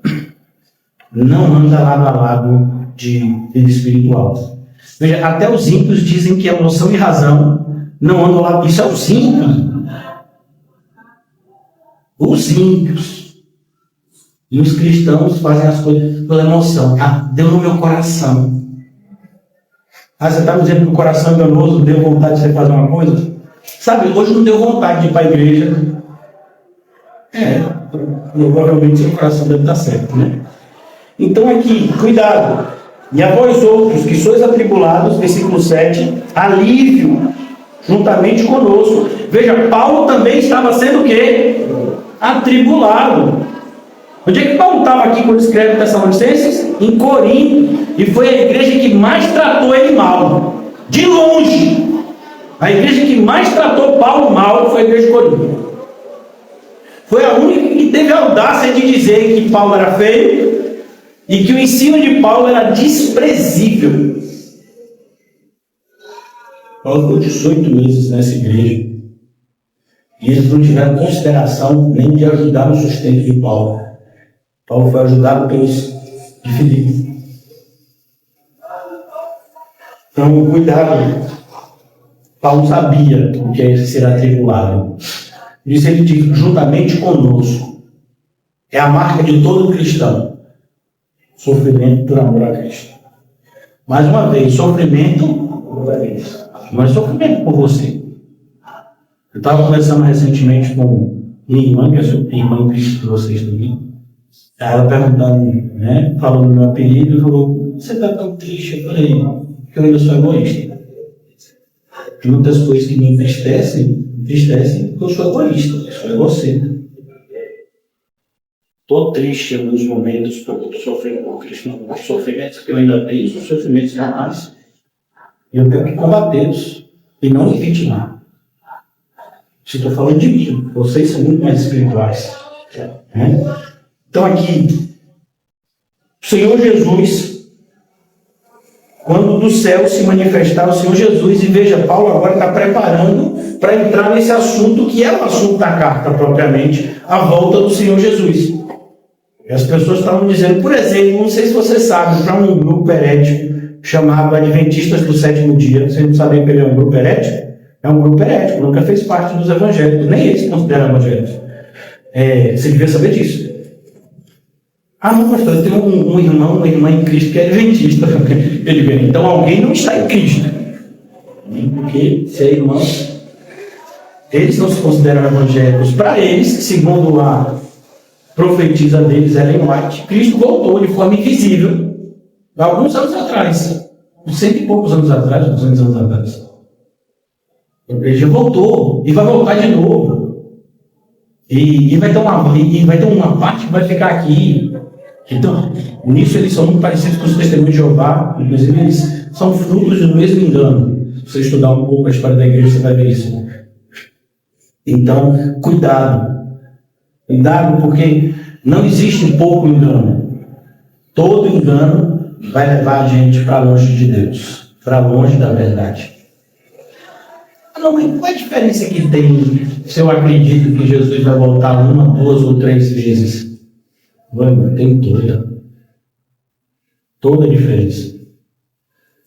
não anda lado a lado de vida espiritual. Veja, até os ímpios dizem que emoção e razão não andam lado. Isso é os ímpios. Os ímpios. E os cristãos fazem as coisas pela emoção. Ah, deu no meu coração. Ah, você está me dizendo que o coração enganoso deu vontade de você fazer uma coisa? Sabe, hoje não deu vontade de ir para a igreja. Provavelmente seu coração deve estar certo, né? Então aqui, cuidado. E a vós outros que sois atribulados, versículo 7, alívio juntamente conosco. Veja, Paulo também estava sendo o quê? Atribulado. Onde é que Paulo estava aqui quando escreve Tessalonicenses? Em Corinto. E foi a igreja que mais tratou ele mal. De longe. A igreja que mais tratou Paulo mal foi a igreja de Corinto. Foi a única que teve a audácia de dizer que Paulo era feio e que o ensino de Paulo era desprezível. Paulo ficou 18 meses nessa igreja e eles não tiveram consideração nem de ajudar no sustento de Paulo. Paulo foi ajudado pelos de Filipe. Então, cuidado. Paulo sabia o que é ser atribulado. Por isso ele diz, juntamente conosco. É a marca de todo cristão. Sofrimento por amor a Cristo. Mais uma vez, sofrimento não é sofrimento por você. Eu estava conversando recentemente com minha irmã, que é irmã em Cristo de vocês também. Ela perguntando, né, falando do meu apelido, falou, você está tão triste? Eu falei, porque eu ainda sou egoísta. Muitas coisas que me entristecem porque eu sou egoísta, eu sou egocêntrico. Estou triste em alguns momentos porque eu estou sofrendo por Cristo, os sofrimentos que eu ainda tenho são sofrimentos normais. E eu tenho que combatê-los e não me vitimar. Se estou falando de mim, vocês são muito mais espirituais. Então aqui, o Senhor Jesus, quando do céu se manifestar o Senhor Jesus, e veja, Paulo agora está preparando para entrar nesse assunto, que é o assunto da carta propriamente, a volta do Senhor Jesus. E as pessoas estavam dizendo, por exemplo, não sei se você sabe, para um grupo herético chamado Adventistas do Sétimo Dia, você não sabia que ele é um grupo herético? É um grupo herético, nunca fez parte dos evangélicos, nem eles se consideram evangélicos. Você devia saber disso. Ah, não, pastor, eu tenho um irmão, uma irmã em Cristo que é adventista. Ele vem, então alguém não está em Cristo. Porque se é irmão, eles não se consideram evangélicos. Para eles, segundo a profetisa deles, Ellen White, Cristo voltou de forma invisível, há alguns anos atrás. cento e poucos anos atrás, 200 anos atrás. A igreja voltou e vai voltar de novo. E vai ter uma parte que vai ficar aqui. Então, nisso eles são muito parecidos com os testemunhos de Jeová. Inclusive, eles são frutos do mesmo engano. Se você estudar um pouco a história da igreja, você vai ver isso. Então, cuidado. Cuidado, porque não existe pouco engano. Todo engano vai levar a gente para longe de Deus, para longe da verdade. Não, mas qual a diferença que tem se eu acredito que Jesus vai voltar uma, duas ou três vezes? Mano, tem toda a diferença.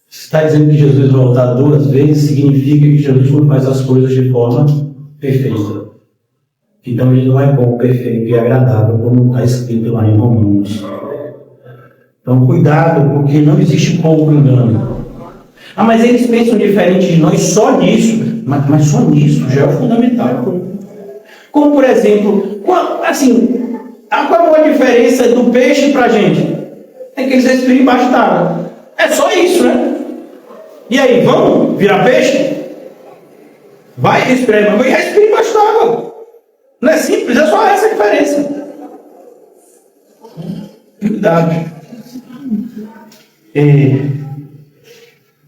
Se está dizendo que Jesus vai voltar duas vezes, significa que Jesus faz as coisas de forma perfeita. Então ele não é bom, perfeito e agradável, como está escrito lá em Romanos. Então cuidado, porque não existe pouco engano. Ah, mas eles pensam diferente de nós só nisso. Mas só nisso já é o fundamental. Como, por exemplo, qual é a diferença do peixe para a gente? É que eles respiram embaixo d'água. É só isso, né? E aí, vamos virar peixe? Vai respirar, mas respira embaixo d'água. Não é simples, é só essa a diferença. Cuidado.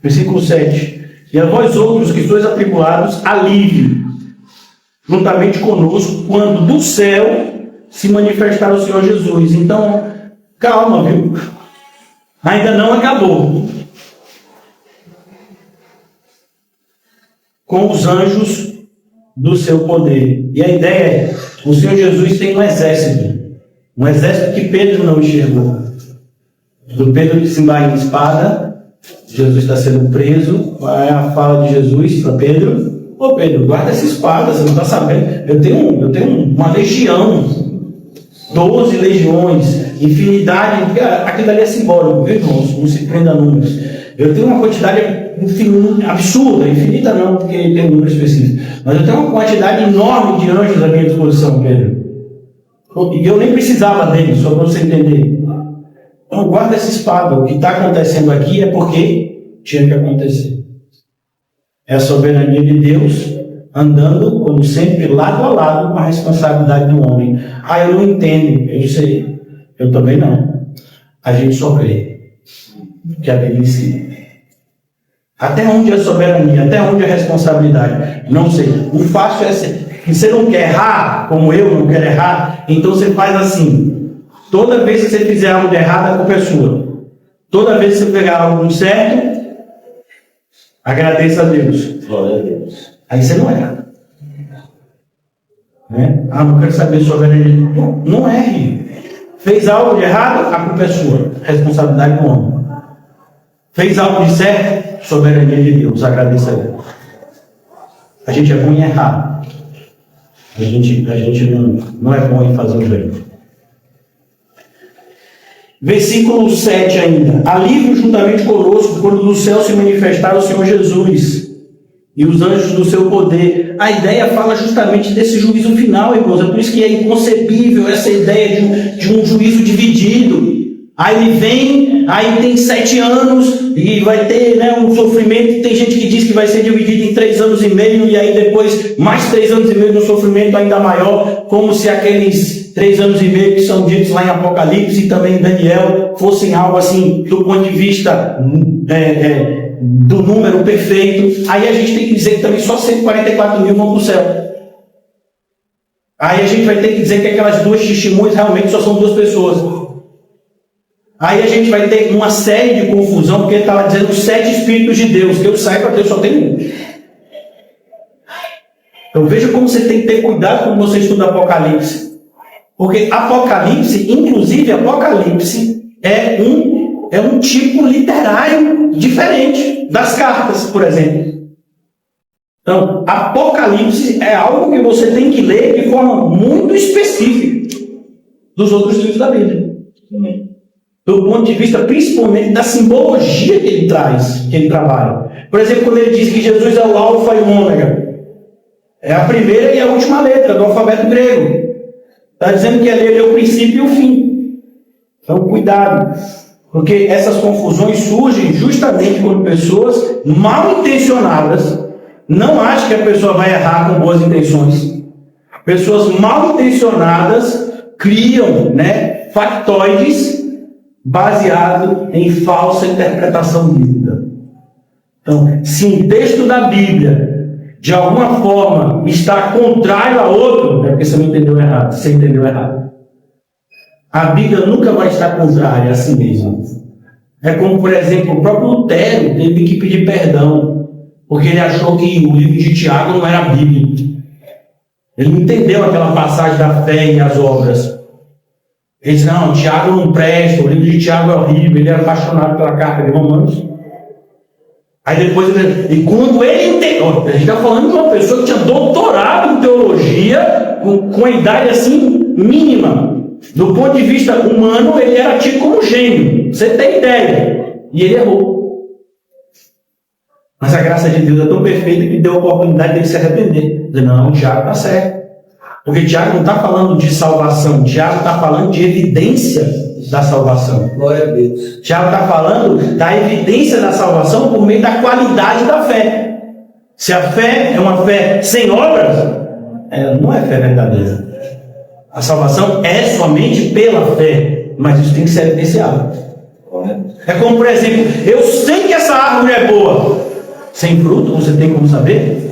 Versículo 7. E a vós outros que sois atribulados, alívio, juntamente conosco, quando do céu se manifestar o Senhor Jesus. Então, calma, viu? Ainda não acabou. Com os anjos do seu poder. E a ideia é, o Senhor Jesus tem um exército que Pedro não enxergou. Do Pedro que se vai em espada, Jesus está sendo preso. Qual é a fala de Jesus para Pedro? Ô Pedro, guarda essa espada, você não está sabendo. Eu tenho uma legião, 12 legiões, infinidade. Aquilo ali é simbólico, viu, irmãos? Não se prenda a números. Eu tenho uma quantidade absurda, infinita não, porque tem um número específico. Mas eu tenho uma quantidade enorme de anjos à minha disposição, Pedro. E eu nem precisava dele, só para você entender. Então, guarda essa espada. O que está acontecendo aqui é porque tinha que acontecer. É a soberania de Deus andando, como sempre, lado a lado com a responsabilidade do homem. Ah, eu não entendo. Eu sei. Eu também não. A gente só crê que a Bíblia ensina. Até onde é a soberania? Até onde é a responsabilidade? Não sei. O fácil é que você não quer errar, como eu não quero errar, então você faz assim. Toda vez que você fizer algo de errado, a culpa é sua. Toda vez que você pegar algo de certo, agradeça a Deus. Glória a Deus. Aí você não erra. Né? Ah, não quero saber sobre a energia. Não erre. Fez algo de errado, a culpa é sua. Responsabilidade do homem. Fez algo de certo, soberania de Deus. Agradeça a Deus. A gente é bom em errar. A gente não é bom em fazer o bem. Versículo 7 ainda. Alívio juntamente conosco quando do céu se manifestar o Senhor Jesus e os anjos do seu poder. A ideia fala justamente desse juízo final, irmãos. É por isso que é inconcebível essa ideia de um juízo dividido. Aí ele vem, aí tem 7 anos e vai ter, né, um sofrimento. Tem gente que diz que vai ser dividido em 3 anos e meio e aí depois mais 3 anos e meio no sofrimento ainda maior, como se aqueles 3 anos e meio que são ditos lá em Apocalipse e também em Daniel fossem algo assim, do ponto de vista do número perfeito. Aí a gente tem que dizer que também só 144 mil vão para o céu. Aí a gente vai ter que dizer que aquelas 2 testemunhas realmente só são 2 pessoas. Aí a gente vai ter uma série de confusão, porque ele estava dizendo os 7 Espíritos de Deus, que eu saiba, Deus só tem um. Então veja como você tem que ter cuidado quando você estuda Apocalipse. Porque Apocalipse, inclusive Apocalipse, é um tipo literário diferente das cartas, por exemplo. Então, Apocalipse é algo que você tem que ler de forma muito específica dos outros livros da Bíblia. Do ponto de vista, principalmente, da simbologia que ele traz, que ele trabalha. Por exemplo, quando ele diz que Jesus é o alfa e o ômega, é a primeira e a última letra do alfabeto grego. Está dizendo que ele é o princípio e o fim. Então, cuidado. Porque essas confusões surgem justamente quando pessoas mal intencionadas, não acham que a pessoa vai errar com boas intenções. Pessoas mal intencionadas criam, factoides baseados em falsa interpretação bíblica. Então, se um texto da Bíblia, de alguma forma, está contrário a outro, é porque você não entendeu errado, você entendeu errado. A Bíblia nunca vai estar contrária a si mesma. É como, por exemplo, o próprio Lutero teve que pedir perdão, porque ele achou que o livro de Tiago não era bíblico. Ele não entendeu aquela passagem da fé e as obras. Ele disse, não, Tiago não presta, o livro de Tiago é horrível, ele era apaixonado pela carta de Romanos. Aí depois, e quando ele entendeu, a gente está falando de uma pessoa que tinha doutorado em teologia, com a idade assim, mínima. Do ponto de vista humano, ele era tido como gênio. Você tem ideia. E ele errou. Mas a graça de Deus é tão perfeita que deu a oportunidade dele se arrepender. Dizer, não, Tiago está certo. Porque Tiago não está falando de salvação. Tiago está falando de evidência da salvação. Glória a Deus. Tiago está falando da evidência da salvação por meio da qualidade da fé. Se a fé é uma fé sem obras, ela não é fé verdadeira. A salvação é somente pela fé, mas isso tem que ser evidenciado. É como, por exemplo, eu sei que essa árvore é boa. Sem fruto, você tem como saber?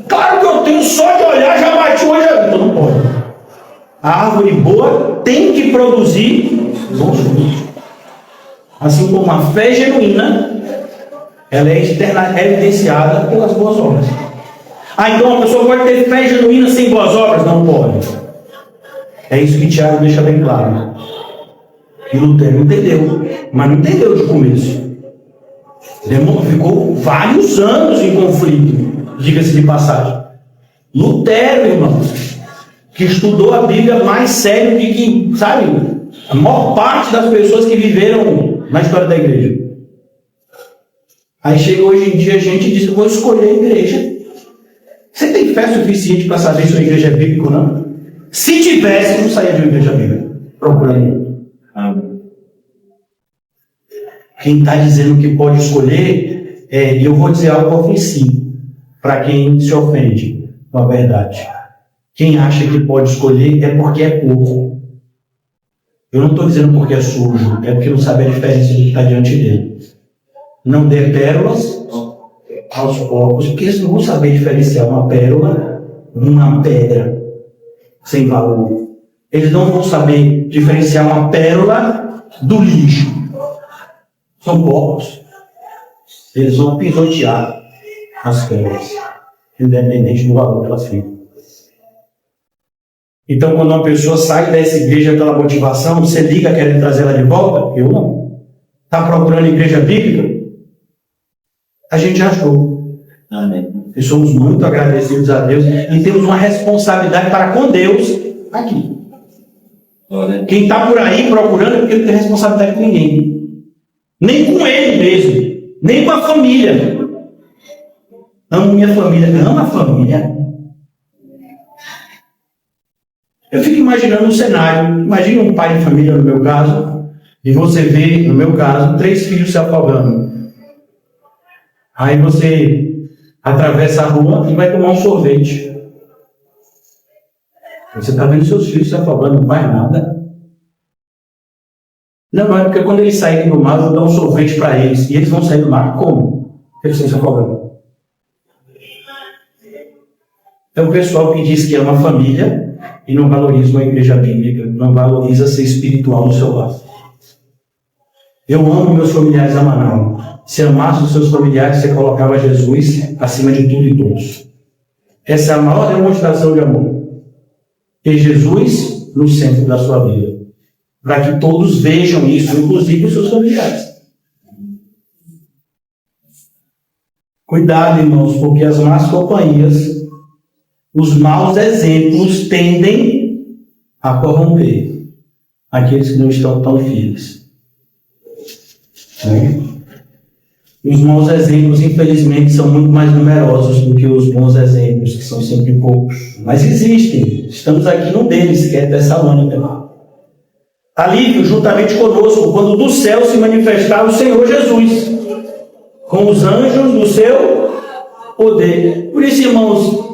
Claro que eu tenho, só de olhar, já bati o olho. Então não pode. A árvore boa tem que produzir bons frutos. Assim como a fé genuína, ela é evidenciada pelas boas obras. Então a pessoa pode ter fé genuína sem boas obras? Não pode. É isso que Tiago deixa bem claro. E Lutero entendeu, mas não entendeu de começo. Ficou vários anos em conflito, diga-se de passagem. Lutero, irmãos, que estudou a Bíblia mais sério que, a maior parte das pessoas que viveram na história da igreja. Aí chega hoje em dia a gente e diz, vou escolher a igreja. Você tem fé suficiente para saber se a igreja é bíblica ou não? Se tivesse, não saía de uma igreja bíblica. Procurando. Quem está dizendo que pode escolher, e eu vou dizer algo ofensivo para quem se ofende com a verdade. Quem acha que pode escolher é porque é porco. Eu não estou dizendo porque é sujo, é porque não sabe a diferença do que está diante dele. Não dê pérolas aos porcos, porque eles não vão saber diferenciar uma pérola de uma pedra sem valor. Eles não vão saber diferenciar uma pérola do lixo. São porcos. Eles vão pisotear as pérolas, independente do valor que elas têm. Então, quando uma pessoa sai dessa igreja pela motivação, você liga querendo trazer ela de volta? Eu não. Está procurando igreja bíblica? A gente já achou. Amém. E somos muito agradecidos a Deus e temos uma responsabilidade para com Deus aqui. Quem está por aí procurando é porque não tem responsabilidade com ninguém. Nem com ele mesmo. Nem com a família. Amo minha família. Amo a família. Eu fico imaginando um cenário. Imagina um pai de família, no meu caso, e você vê, no meu caso, 3 filhos se afogando. Aí você atravessa a rua e vai tomar um sorvete. Você está vendo seus filhos se afogando, não faz nada. Não, é porque quando eles saírem do mar, eu vou dar um sorvete para eles. E eles vão sair do mar como? Eles estão se afogando. É o pessoal que diz que é uma família e não valoriza uma igreja bíblica, não valoriza ser espiritual no seu lar. Eu amo meus familiares a Manaus. Se amasse os seus familiares, você colocava Jesus acima de tudo e todos. Essa é a maior demonstração de amor. Ter Jesus no centro da sua vida. Para que todos vejam isso, inclusive os seus familiares. Cuidado, irmãos, porque as más companhias, os maus exemplos tendem a corromper aqueles que não estão tão firmes. Os maus exemplos, infelizmente, são muito mais numerosos do que os bons exemplos, que são sempre poucos. Mas existem. Estamos aqui num deles, que é Tessalônica. ali juntamente conosco, quando do céu se manifestar o Senhor Jesus, com os anjos do seu poder. Por isso, irmãos,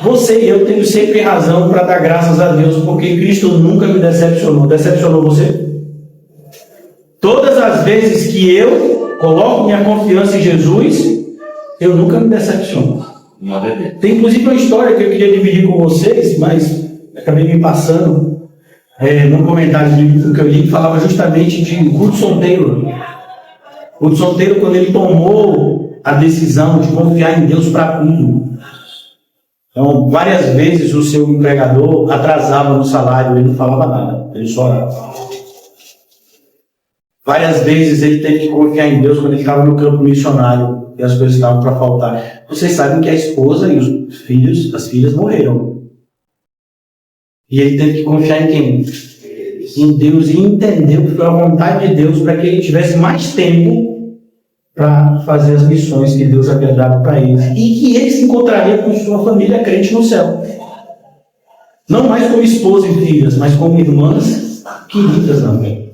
você e eu temos sempre razão para dar graças a Deus, porque Cristo nunca me decepcionou. Decepcionou você? Todas as vezes que eu coloco minha confiança em Jesus, eu nunca me decepciono. Tem inclusive uma história que eu queria dividir com vocês, mas acabei me passando num comentário do livro que eu li, que falava justamente de Hudson Taylor. Hudson Taylor, quando ele tomou a decisão de confiar em Deus para tudo. Então, várias vezes o seu empregador atrasava no salário, ele não falava nada, ele só orava. Várias vezes ele teve que confiar em Deus quando ele estava no campo missionário e as coisas estavam para faltar. Vocês sabem que a esposa e os filhos, as filhas morreram. E ele teve que confiar em quem? Em Deus, e entendeu que foi a vontade de Deus para que ele tivesse mais tempo para fazer as missões que Deus havia dado para ele. E que ele se encontraria com sua família crente no céu. Não mais como esposa e filhas, mas como irmãs queridas também.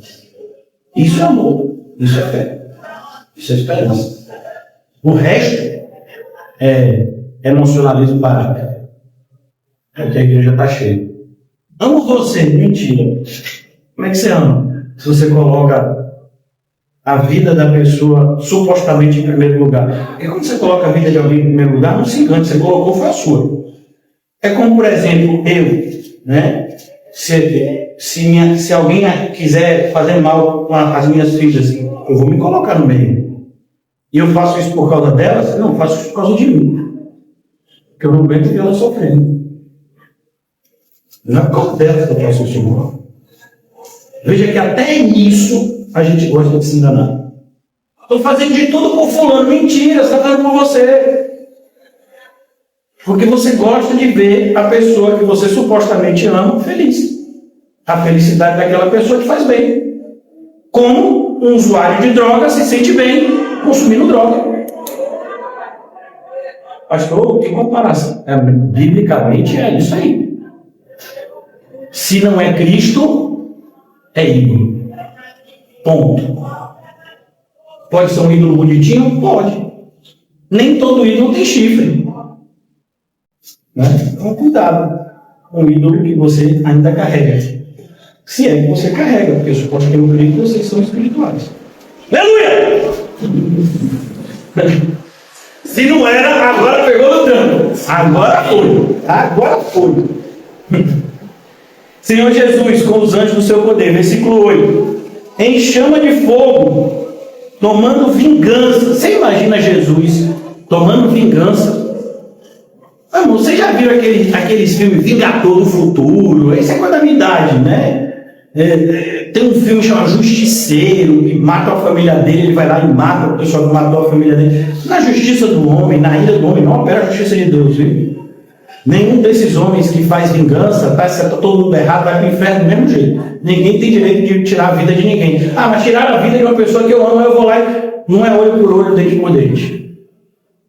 Isso é amor, isso é fé, isso é esperança. O resto é emocionalismo barato. É que a igreja está cheia. Amo você, mentira. Como é que você ama? Se você coloca a vida da pessoa supostamente em primeiro lugar. Porque quando você coloca a vida de alguém em primeiro lugar, não se engane, você colocou, foi a sua. É como, por exemplo, eu, né? Se alguém quiser fazer mal com as minhas filhas, eu vou me colocar no meio. E eu faço isso por causa delas? Não, eu faço isso por causa de mim. Porque eu não aguento ver elas sofrendo. Não é por causa delas que eu faço isso. Veja que até nisso a gente gosta de se enganar. Estou fazendo de tudo por fulano. Mentira, você está fazendo por você. Porque você gosta de ver a pessoa que você supostamente ama feliz. A felicidade daquela pessoa te faz bem. Como um usuário de droga se sente bem consumindo droga. Pastor, que comparação? Biblicamente é isso aí. Se não é Cristo, é ídolo. Ponto. Pode ser um ídolo bonitinho? Pode. Nem todo ídolo tem chifre. Né? Então, cuidado com o ídolo que você ainda carrega. Se é que você carrega, porque eu suposto que eu creio que vocês são espirituais. Aleluia! Se não era, agora pegou no tranco. Agora foi. Agora foi. Senhor Jesus, com os anjos do seu poder, versículo 8. Em chama de fogo, tomando vingança. Você imagina Jesus tomando vingança? Amor, você já viu aqueles filmes Vingador do Futuro? Isso é coisa da minha idade, né? Tem um filme chamado Justiceiro, que mata a família dele, ele vai lá e mata o pessoal que matou a família dele. Na justiça do homem, na ira do homem, não opera a justiça de Deus, viu? Nenhum desses homens que faz vingança, tá todo mundo errado, vai para o inferno do mesmo jeito. Ninguém tem direito de tirar a vida de ninguém. Ah, mas tirar a vida de uma pessoa que eu amo, eu vou lá e não é olho por olho, dente por dente.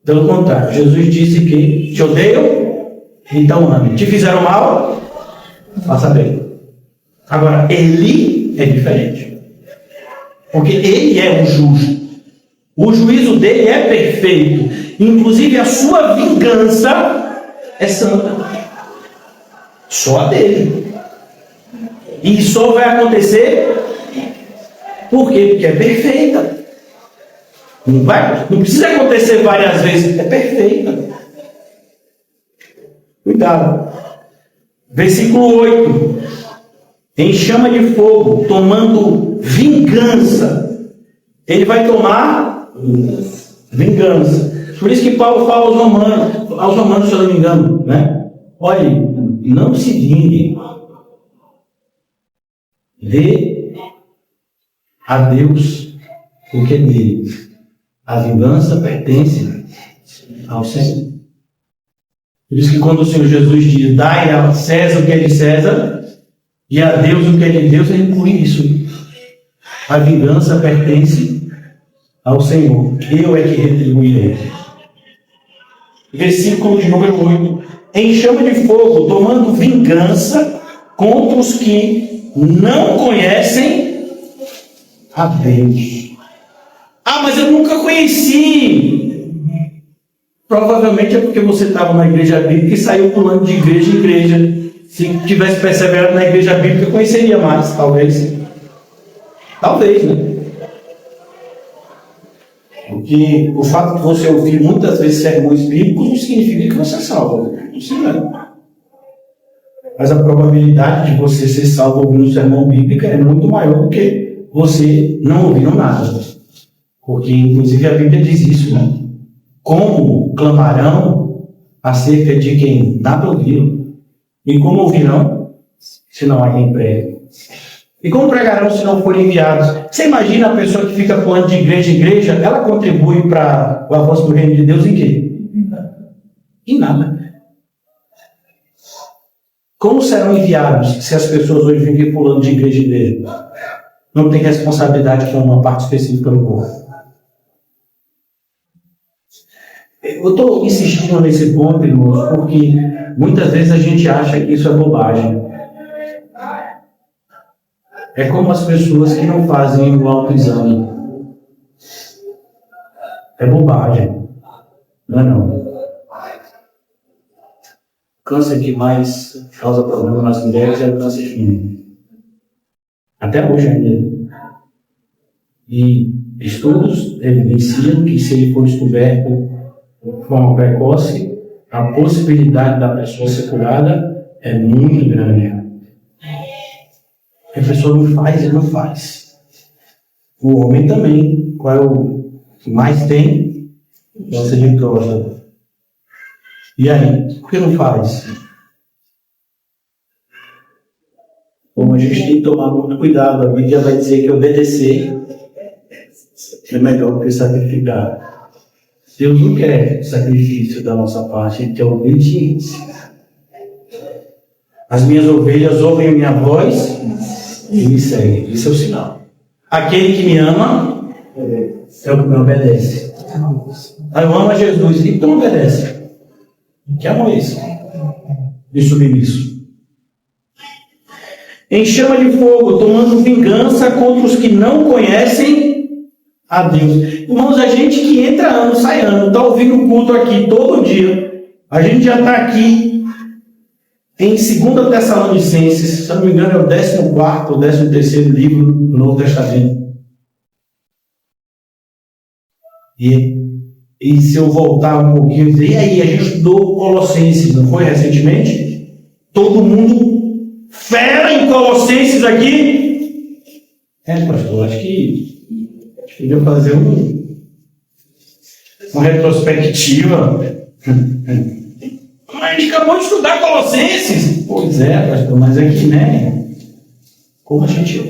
Pelo contrário, Jesus disse que te odeiam, então ame. Te fizeram mal, faça bem. Agora, ele é diferente. Porque ele é o justo. O juízo dele é perfeito. Inclusive, a sua vingança é santa. Só a dele. E só vai acontecer por quê? Porque é perfeita. Não precisa acontecer várias vezes. É perfeita. Cuidado. Versículo 8. Em chama de fogo, tomando vingança. Ele vai tomar vingança. Por isso que Paulo fala aos romanos, se eu não me engano, né? Olhe, não se vingue. Dê a Deus o que é dele. A vingança pertence ao Senhor. Por isso que quando o Senhor Jesus diz, dai a César o que é de César, e a Deus o que é de Deus, ele inclui isso. A vingança pertence ao Senhor. Eu é que retribuirei. Versículo de número 8. Em chama de fogo, tomando vingança contra os que não conhecem a Deus. Ah, mas eu nunca conheci. Provavelmente é porque você estava na igreja bíblica e saiu pulando de igreja em igreja. Se tivesse perseverado na igreja bíblica, conheceria mais, talvez. Talvez, né? Porque o fato de você ouvir muitas vezes sermões bíblicos não significa que você é salvo. Não significa. Mas a probabilidade de você ser salvo ouvindo um sermão bíblico é muito maior do que você não ouvindo nada. Porque, inclusive, a Bíblia diz isso, né? Como clamarão acerca de quem nada ouviram? E como ouvirão, se não há quem pregue? E como pregarão se não forem enviados? Você imagina a pessoa que fica pulando de igreja em igreja, ela contribui para o avanço do reino de Deus em quê? Em nada. Como serão enviados se as pessoas hoje vivem pulando de igreja em igreja? Não tem responsabilidade com uma parte específica do povo. Eu estou insistindo nesse ponto, irmãos, porque muitas vezes a gente acha que isso é bobagem. É como as pessoas que não fazem o autoexame. É bobagem. Não é não. O câncer que mais causa problema nas mulheres é o câncer de mama. Até hoje ainda. E estudos evidenciam que se ele for descoberto de forma precoce, a possibilidade da pessoa ser curada é muito grande. A pessoa não faz e não faz. O homem também. Qual é o que mais tem? Câncer de próstata. E aí? Por que não faz? Bom, a gente tem que tomar muito cuidado. A Bíblia vai dizer que obedecer é melhor do que sacrificar. Deus não quer sacrifício da nossa parte, Ele quer obediência. As minhas ovelhas ouvem a minha voz e me seguem. Isso é o sinal. Aquele que me ama é o que me obedece. Eu amo a Jesus e então obedece. Que amor é esse? De submisso. Em chama de fogo, tomando vingança contra os que não conhecem a Deus. Irmãos, a gente que entra ano, sai ano, está ouvindo o culto aqui todo dia. A gente já está aqui em 2 Tessalonicenses, se eu não me engano é o 14º ou 13º livro do Novo Testamento. E se eu voltar um pouquinho e dizer, e aí, a gente estudou Colossenses, não foi recentemente? Todo mundo fera em Colossenses aqui? Pastor, acho que podia fazer uma retrospectiva. Mas a gente acabou de estudar Colossenses. Pois é, pastor, mas aqui, né? Como a gente...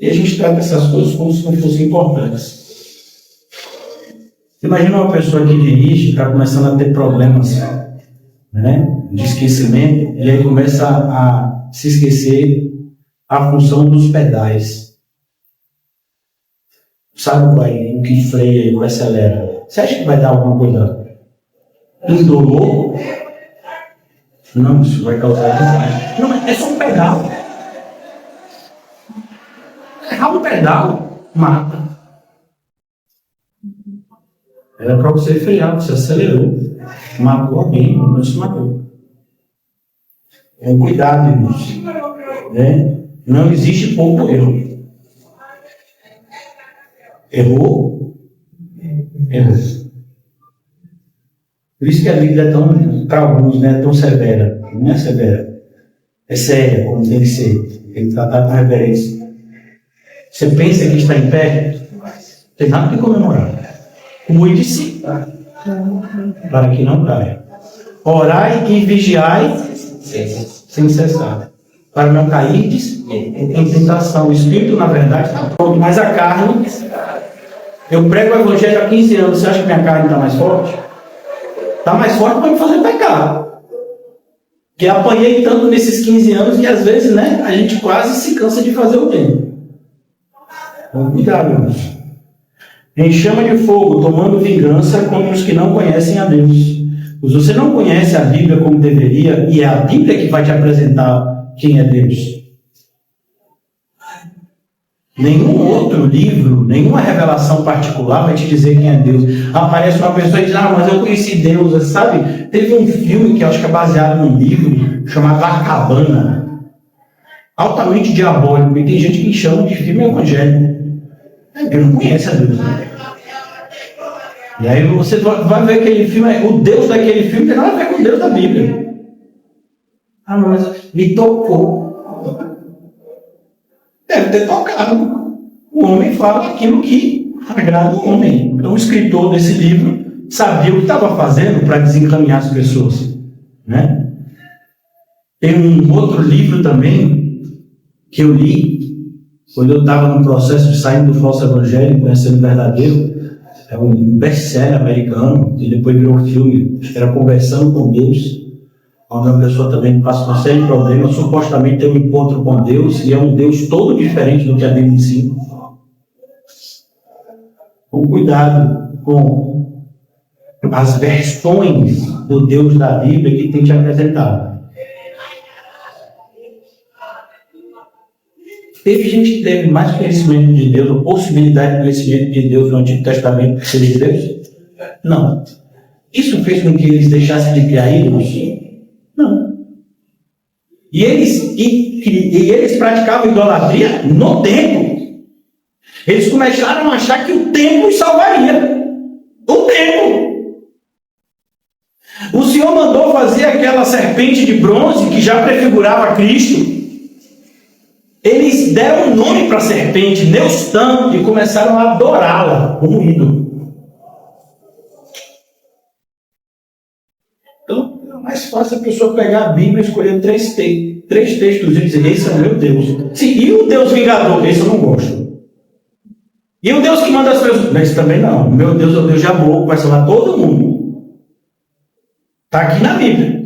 E a gente trata essas coisas como se não fossem importantes. Você imagina uma pessoa que dirige, está começando a ter problemas, né, de esquecimento, e aí começa a se esquecer a função dos pedais. Sabe o que freia e o que acelera? Você acha que vai dar alguma coisa indolor? Não, isso vai causar... Não, é só um pedal. Errar um pedal, mata. Era para você frear, você acelerou. Matou alguém, não se matou. Cuidado, irmãos. Não existe pouco erro. Errou? Por isso que a Bíblia é tão, para alguns, né, tão severa. Não é severa. É séria, como deve ser. Tem que tratar com reverência. Você pensa que está em pé? Não tem nada que comemorar. Cuide de si, para que não caia. Orai e vigiai sem cessar, para não cairdes em tentação. O espírito, na verdade, está pronto, mas a carne... Eu prego o evangelho há 15 anos, você acha que minha carne está mais forte? Está mais forte para me fazer pecar. Porque apanhei tanto nesses 15 anos que às vezes, né, a gente quase se cansa de fazer o bem. Então, cuidado, irmãos. Em chama de fogo, tomando vingança contra os que não conhecem a Deus, Se você não conhece a Bíblia como deveria, e é a Bíblia que vai te apresentar quem é Deus. Nenhum outro livro, nenhuma revelação particular vai te dizer quem é Deus. Aparece uma pessoa e diz, mas eu conheci Deus, sabe? Teve um filme que eu acho que é baseado num livro chamado A Cabana, altamente diabólico, e tem gente que chama de filme evangélico. Ele não conhece a Deus, né? E aí você vai ver aquele filme, o Deus daquele filme tem nada a ver com o Deus da Bíblia. Mas me tocou. Deve ter tocado. O homem fala aquilo que agrada o homem. Então o escritor desse livro sabia o que estava fazendo para desencaminhar as pessoas. Né? Tem um outro livro também que eu li quando eu estava no processo de sair do falso evangelho e conhecendo o verdadeiro. É um best-seller americano, que depois virou filme, acho que era Conversando com Deus, onde uma pessoa também passa uma série de problemas, supostamente tem um encontro com Deus, e é um Deus todo diferente do que a Bíblia ensina. Com cuidado com as versões do Deus da Bíblia que tem te apresentado. Teve gente que teve mais conhecimento de Deus, ou possibilidade de conhecimento de Deus no Antigo Testamento que de Deus? Não. Isso fez com que eles deixassem de criar ídolos? Não. E eles praticavam idolatria no templo. Eles começaram a achar que o templo os salvaria. O templo. O Senhor mandou fazer aquela serpente de bronze que já prefigurava Cristo. Eles deram um nome para a serpente, Neustã, e começaram a adorá-la como ídolo. Então, é mais fácil a pessoa pegar a Bíblia e escolher três textos e dizer, esse é o meu Deus. Sim, e o Deus vingador? Esse eu não gosto. E o Deus que manda as pessoas? Esse também não. O meu Deus é o Deus de amor, que vai salvar todo mundo. Está aqui na Bíblia.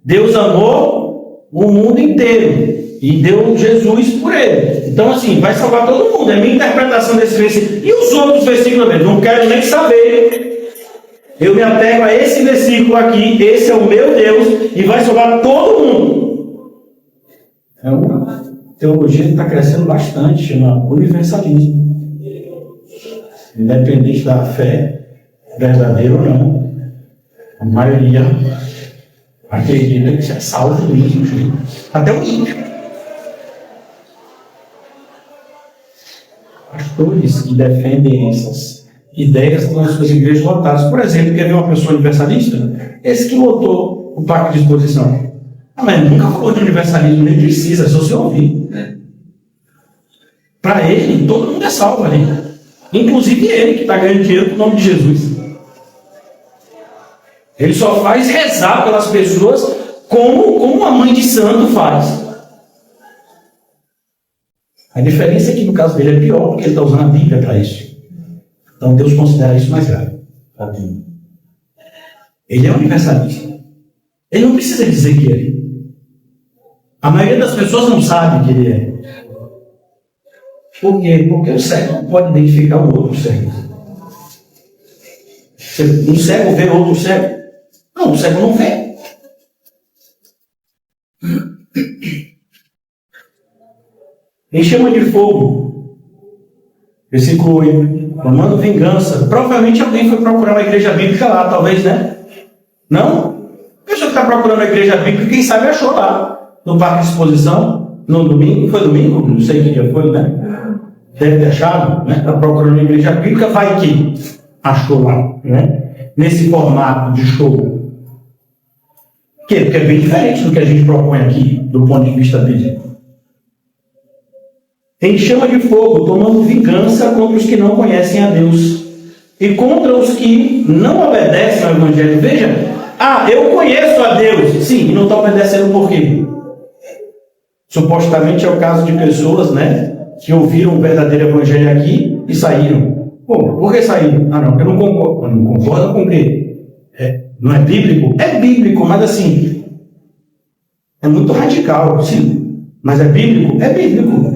Deus amou o mundo inteiro. E deu Jesus por ele. Então, assim, vai salvar todo mundo. É a minha interpretação desse versículo. E os outros versículos mesmo? Não quero nem saber. Eu me apego a esse versículo aqui. Esse é o meu Deus. E vai salvar todo mundo. É uma teologia que está crescendo bastante. Chama universalismo. Independente da fé verdadeira ou não. A maioria acredita que é salvo mesmo. Até o ímpio. Pastores que defendem essas ideias estão nas suas igrejas lotadas. Por exemplo, quer ver uma pessoa universalista? Esse que lotou o Pacto de Exposição. Mas nunca falou de universalismo, nem precisa, só se ouvir. Para ele, todo mundo é salvo ali. Inclusive ele, que está ganhando dinheiro no nome de Jesus. Ele só faz rezar pelas pessoas como uma mãe de santo faz. A diferença é que no caso dele é pior, porque ele está usando a Bíblia para isso. Então Deus considera isso mais grave. Ele é universalista. Ele não precisa dizer que ele é. A maioria das pessoas não sabe que ele é. Por quê? Porque o cego não pode identificar o outro cego. Um cego vê outro cego? Não, o cego não vê. Em chama de fogo, versículo 8, tomando vingança. Provavelmente alguém foi procurar uma igreja bíblica lá, talvez, né? Não? A pessoa que está procurando a igreja bíblica, quem sabe achou lá, no Parque de Exposição, no domingo, foi domingo? Não sei que dia foi, né? Deve ter achado, né? Está procurando a igreja bíblica, vai que achou lá, né? Nesse formato de show. Por quê? Porque é bem diferente do que a gente propõe aqui, do ponto de vista bíblico. Em chama de fogo, tomando vingança contra os que não conhecem a Deus e contra os que não obedecem ao Evangelho. Veja, eu conheço a Deus. Sim, e não está obedecendo por quê? Supostamente é o caso de pessoas, né, que ouviram o verdadeiro Evangelho aqui e saíram. Pô, por que saíram? Não, porque eu não concordo. Não concorda com o quê? Não é bíblico? É bíblico, mas assim, é muito radical, sim. Mas é bíblico? É bíblico.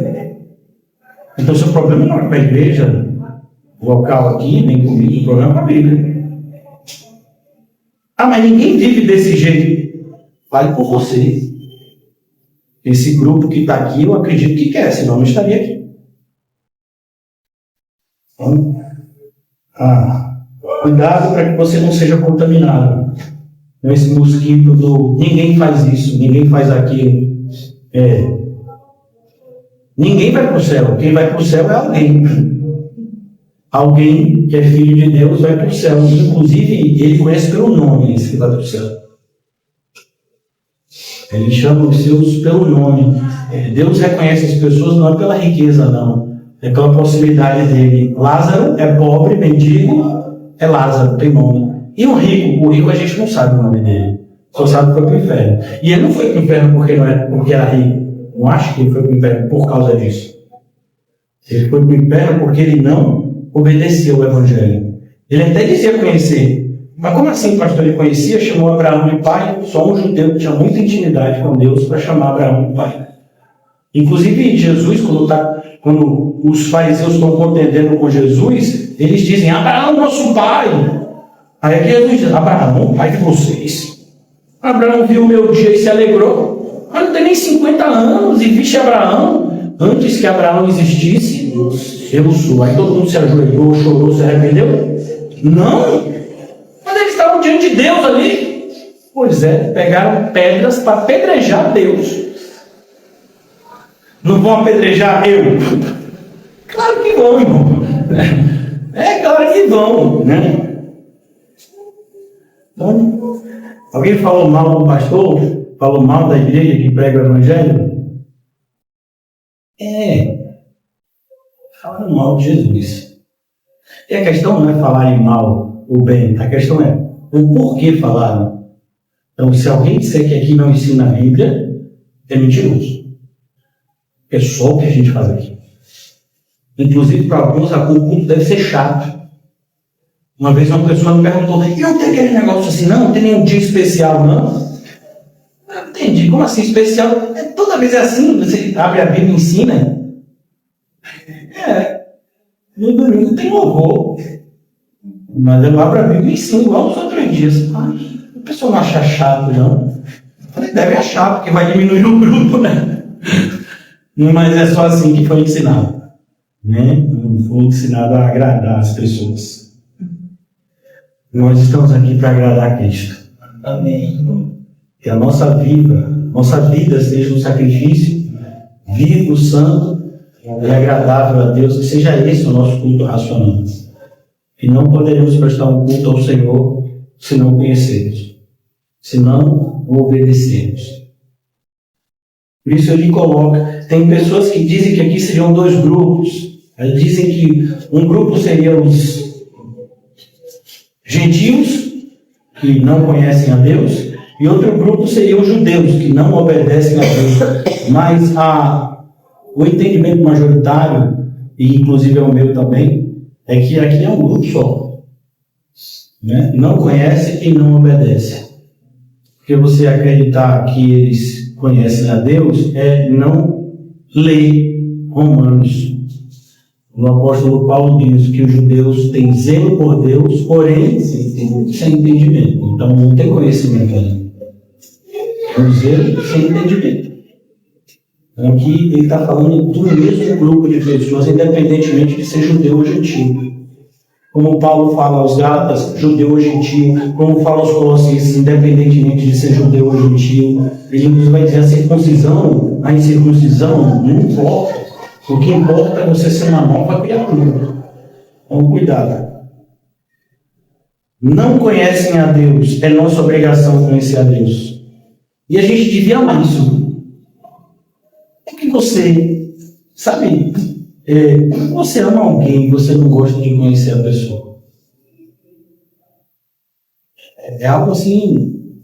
Então, seu problema não é com a igreja local aqui, nem comigo, o problema é com a Bíblia. Ah, mas ninguém vive desse jeito. Fale por você. Esse grupo que está aqui, eu acredito que quer, senão não estaria aqui. Então, cuidado para que você não seja contaminado. Esse mosquito do ninguém faz isso, ninguém faz aquilo. Ninguém vai para o céu. Quem vai para o céu é alguém. Alguém que é filho de Deus vai para o céu. Inclusive, ele conhece pelo nome esse que vai para o céu. Ele chama os seus pelo nome. Deus reconhece as pessoas não é pela riqueza, não. É pela proximidade dele. Lázaro é pobre, mendigo, é Lázaro, tem nome. E o rico a gente não sabe o nome dele. Só sabe que foi para o inferno. E ele não foi para o inferno porque era rico. Não acho que ele foi para o inferno por causa disso. Ele foi para o inferno porque ele não obedeceu o Evangelho. Ele até dizia conhecer. Mas como assim, pastor? Ele conhecia, chamou Abraão de pai, só um judeu que tinha muita intimidade com Deus para chamar Abraão de pai. Inclusive, Jesus, quando os fariseus estão contendendo com Jesus, eles dizem, Abraão, nosso pai. Aí Jesus diz, Abraão, pai de vocês. Abraão viu o meu dia e se alegrou. Mas não tem nem 50 anos e viste Abraão. Antes que Abraão existisse, eu sou. Aí todo mundo se ajoelhou, chorou, se arrependeu? Não. Mas eles estavam diante de Deus ali. Pois é, pegaram pedras para apedrejar Deus. Não vão apedrejar eu? Claro que vão, irmão. Claro que vão, né? Então, alguém falou mal do pastor? Falou mal da igreja que prega o Evangelho? Falaram mal de Jesus. E a questão não é falarem mal ou bem, a questão é o porquê falaram. Então, se alguém disser que aqui não ensina a Bíblia, é mentiroso. É só o que a gente faz aqui. Inclusive, para alguns, o culto deve ser chato. Uma vez uma pessoa me perguntou, e não tem aquele negócio assim, não tem nenhum dia especial, não? Eu entendi, como assim especial? Toda vez é assim, você abre a Bíblia e ensina. No domingo tem louvor. Mas eu abro a Bíblia e ensino igual os outros dias. A pessoa não acha chato, não. Eu falei, deve achar, porque vai diminuir o grupo, né? Mas é só assim que foi ensinado. Né? Não foi ensinado a agradar as pessoas. Nós estamos aqui para agradar a Cristo. Amém. Que a nossa vida seja um sacrifício vivo, santo e agradável a Deus, que seja esse o nosso culto racional. E não poderemos prestar um culto ao Senhor se não conhecermos, se não o obedecermos. Por isso ele coloca, tem pessoas que dizem que aqui seriam dois grupos. Eles dizem que um grupo seria os gentios, que não conhecem a Deus, e outro grupo seria os judeus, que não obedecem a Deus. Mas o entendimento majoritário, e inclusive é o meu também, é que aqui é um grupo só. Né? Não conhece e não obedece. Porque você acreditar que eles conhecem a Deus é não ler Romanos. O apóstolo Paulo diz que os judeus têm zelo por Deus, porém sem entendimento. Então não tem conhecimento ali. É um zelo sem entendimento. Então aqui ele está falando do mesmo grupo de pessoas, independentemente de ser judeu ou gentio. Como Paulo fala aos Gálatas, judeu ou gentio, como fala aos Colossenses, independentemente de ser judeu ou gentio. Ele vai dizer a circuncisão, a incircuncisão, não importa. O que importa é você ser uma nova criatura. Então, cuidado. Não conhecem a Deus. É nossa obrigação conhecer a Deus. E a gente devia amar isso. Por que você, sabe, quando você ama alguém e você não gosta de conhecer a pessoa? É algo assim,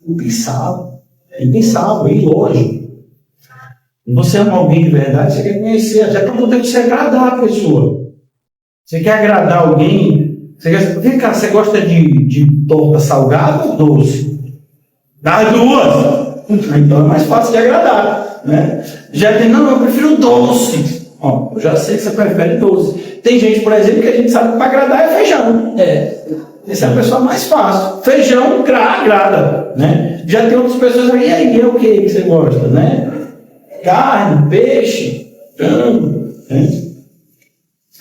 impensável. É impensável, é ilógico. Você ama alguém de verdade, você quer conhecer, até para poder você agradar a pessoa. Você quer agradar alguém, vem cá, você gosta de torta salgada ou doce? Das duas. Então é mais fácil de agradar. Né? Já tem, não, eu prefiro doce. Eu já sei que você prefere doce. Tem gente, por exemplo, que a gente sabe que para agradar é feijão. Essa é a pessoa mais fácil. Feijão, agrada, né? Já tem outras pessoas aí, é o que você gosta, né? Carne, peixe, frango, né?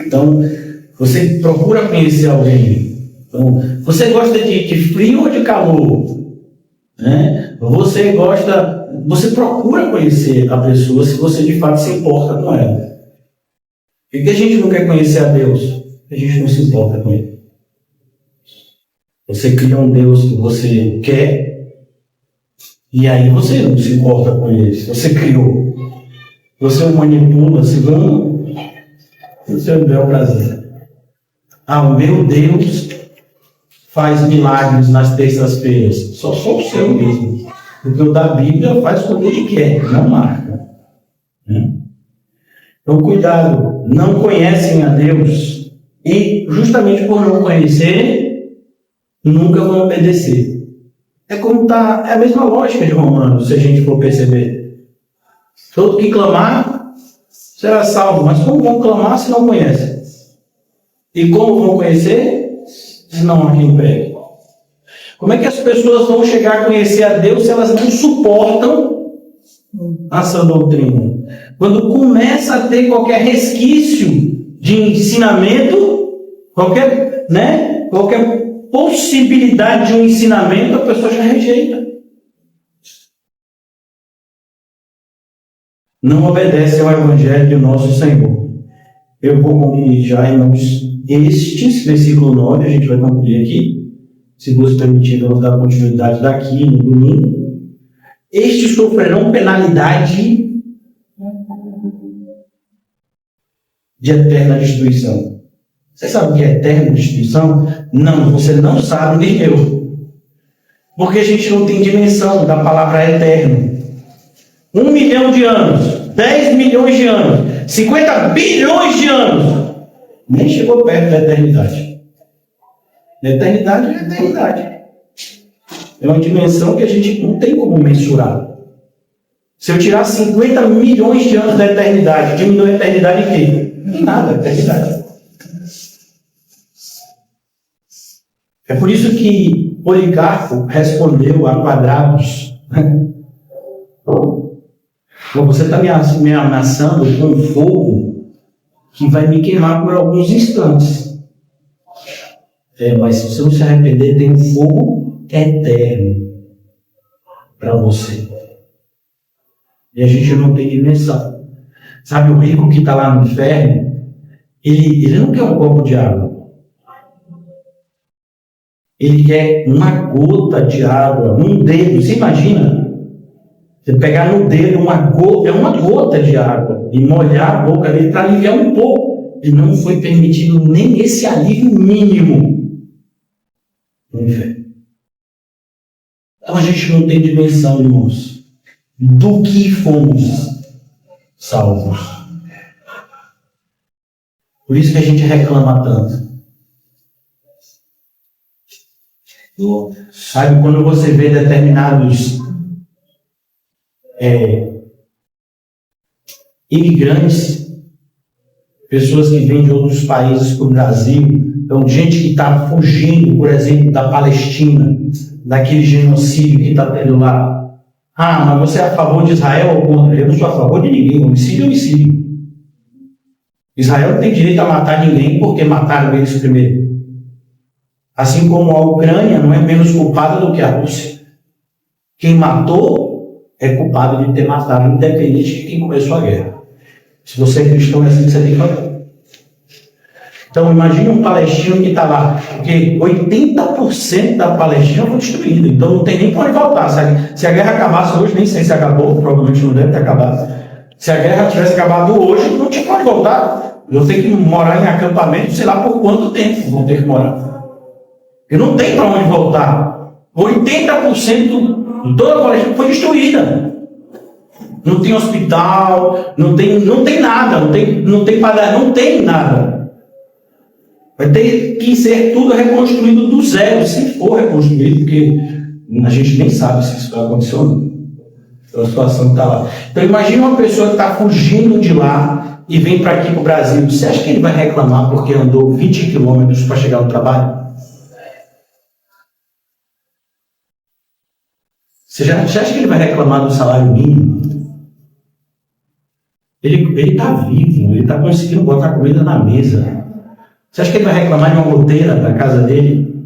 Então, você procura conhecer alguém. Então, você gosta de frio ou de calor? Né? Você procura conhecer a pessoa se você de fato se importa com ela. Por que a gente não quer conhecer a Deus? Porque a gente não se importa com ele. Você cria um Deus que você quer, e aí você não se importa com ele. Você criou. Você o manipula segundo o seu bel prazer. O meu Deus faz milagres nas terças-feiras. Só sou o seu mesmo. Porque o da Bíblia faz quando ele quer, não marca. Então, cuidado. Não conhecem a Deus. E, justamente por não conhecer, nunca vão obedecer. É a mesma lógica de Romanos, se a gente for perceber. Todo que clamar será salvo. Mas como vão clamar se não conhecem? E como vão conhecer se não há quem pregue? Como é que as pessoas vão chegar a conhecer a Deus se elas não suportam a sã doutrina? Quando começa a ter qualquer resquício de ensinamento, qualquer possibilidade de um ensinamento, a pessoa já rejeita. Não obedece ao Evangelho do nosso Senhor. Eu vou concluir já, irmãos, versículo 9, a gente vai concluir aqui. Se Deus permitir, vamos dar continuidade daqui no domingo. Estes sofrerão penalidade de eterna destruição. Você sabe o que é eterna destruição? Não, você não sabe, nem eu. Porque a gente não tem dimensão da palavra eterno. 1 milhão de anos, 10 milhões de anos, 50 bilhões de anos. Nem chegou perto da eternidade. Eternidade é eternidade. É uma dimensão que a gente não tem como mensurar. Se eu tirar 50 milhões de anos da eternidade, diminui a eternidade em quê? Em nada, a eternidade. É por isso que Policarpo respondeu a Quadrados. Você está me ameaçando com fogo que vai me queimar por alguns instantes. Mas se você não se arrepender, tem um fogo eterno para você. E a gente não tem dimensão. Sabe, o rico que está lá no inferno, ele não quer um copo de água. Ele quer uma gota de água, um dedo. Você imagina? Você pegar no dedo uma gota de água e molhar a boca dele para aliviar um pouco. E não foi permitido nem esse alívio mínimo no inferno. Então a gente não tem dimensão, irmãos, do que fomos salvos. Por isso que a gente reclama tanto. Sabe, quando você vê determinados imigrantes, pessoas que vêm de outros países para o Brasil, então gente que está fugindo, por exemplo, da Palestina, daquele genocídio que está tendo lá. Mas você é a favor de Israel ou contra? Eu não sou a favor de ninguém. Homicídio é homicídio. Israel não tem direito a matar ninguém porque mataram eles primeiro. Assim como a Ucrânia não é menos culpada do que a Rússia. Quem matou é culpado de ter matado, independente de quem começou a guerra. Se você é cristão, é assim que você tem que fazer. Então, imagine um palestino que está lá, porque 80% da Palestina foi destruída, então não tem nem para onde voltar. Se a guerra acabasse hoje, nem sei se acabou, provavelmente não deve ter acabado. Se a guerra tivesse acabado hoje, não tinha para onde voltar. Eu tenho que morar em acampamento, sei lá por quanto tempo vão ter que morar. Porque não tem para onde voltar. 80% de toda a Palestina foi destruída. Não tem hospital, não tem nada, não tem padaria, não tem nada. Vai ter que ser tudo reconstruído do zero, se for reconstruído, porque a gente nem sabe se isso vai acontecer ou não. É a situação que está lá. Então imagina uma pessoa que está fugindo de lá e vem para aqui para o Brasil. Você acha que ele vai reclamar porque andou 20 quilômetros para chegar no trabalho? Você acha que ele vai reclamar do salário mínimo? Ele está vivo, ele está conseguindo botar comida na mesa. Você acha que ele vai reclamar de uma goteira da casa dele?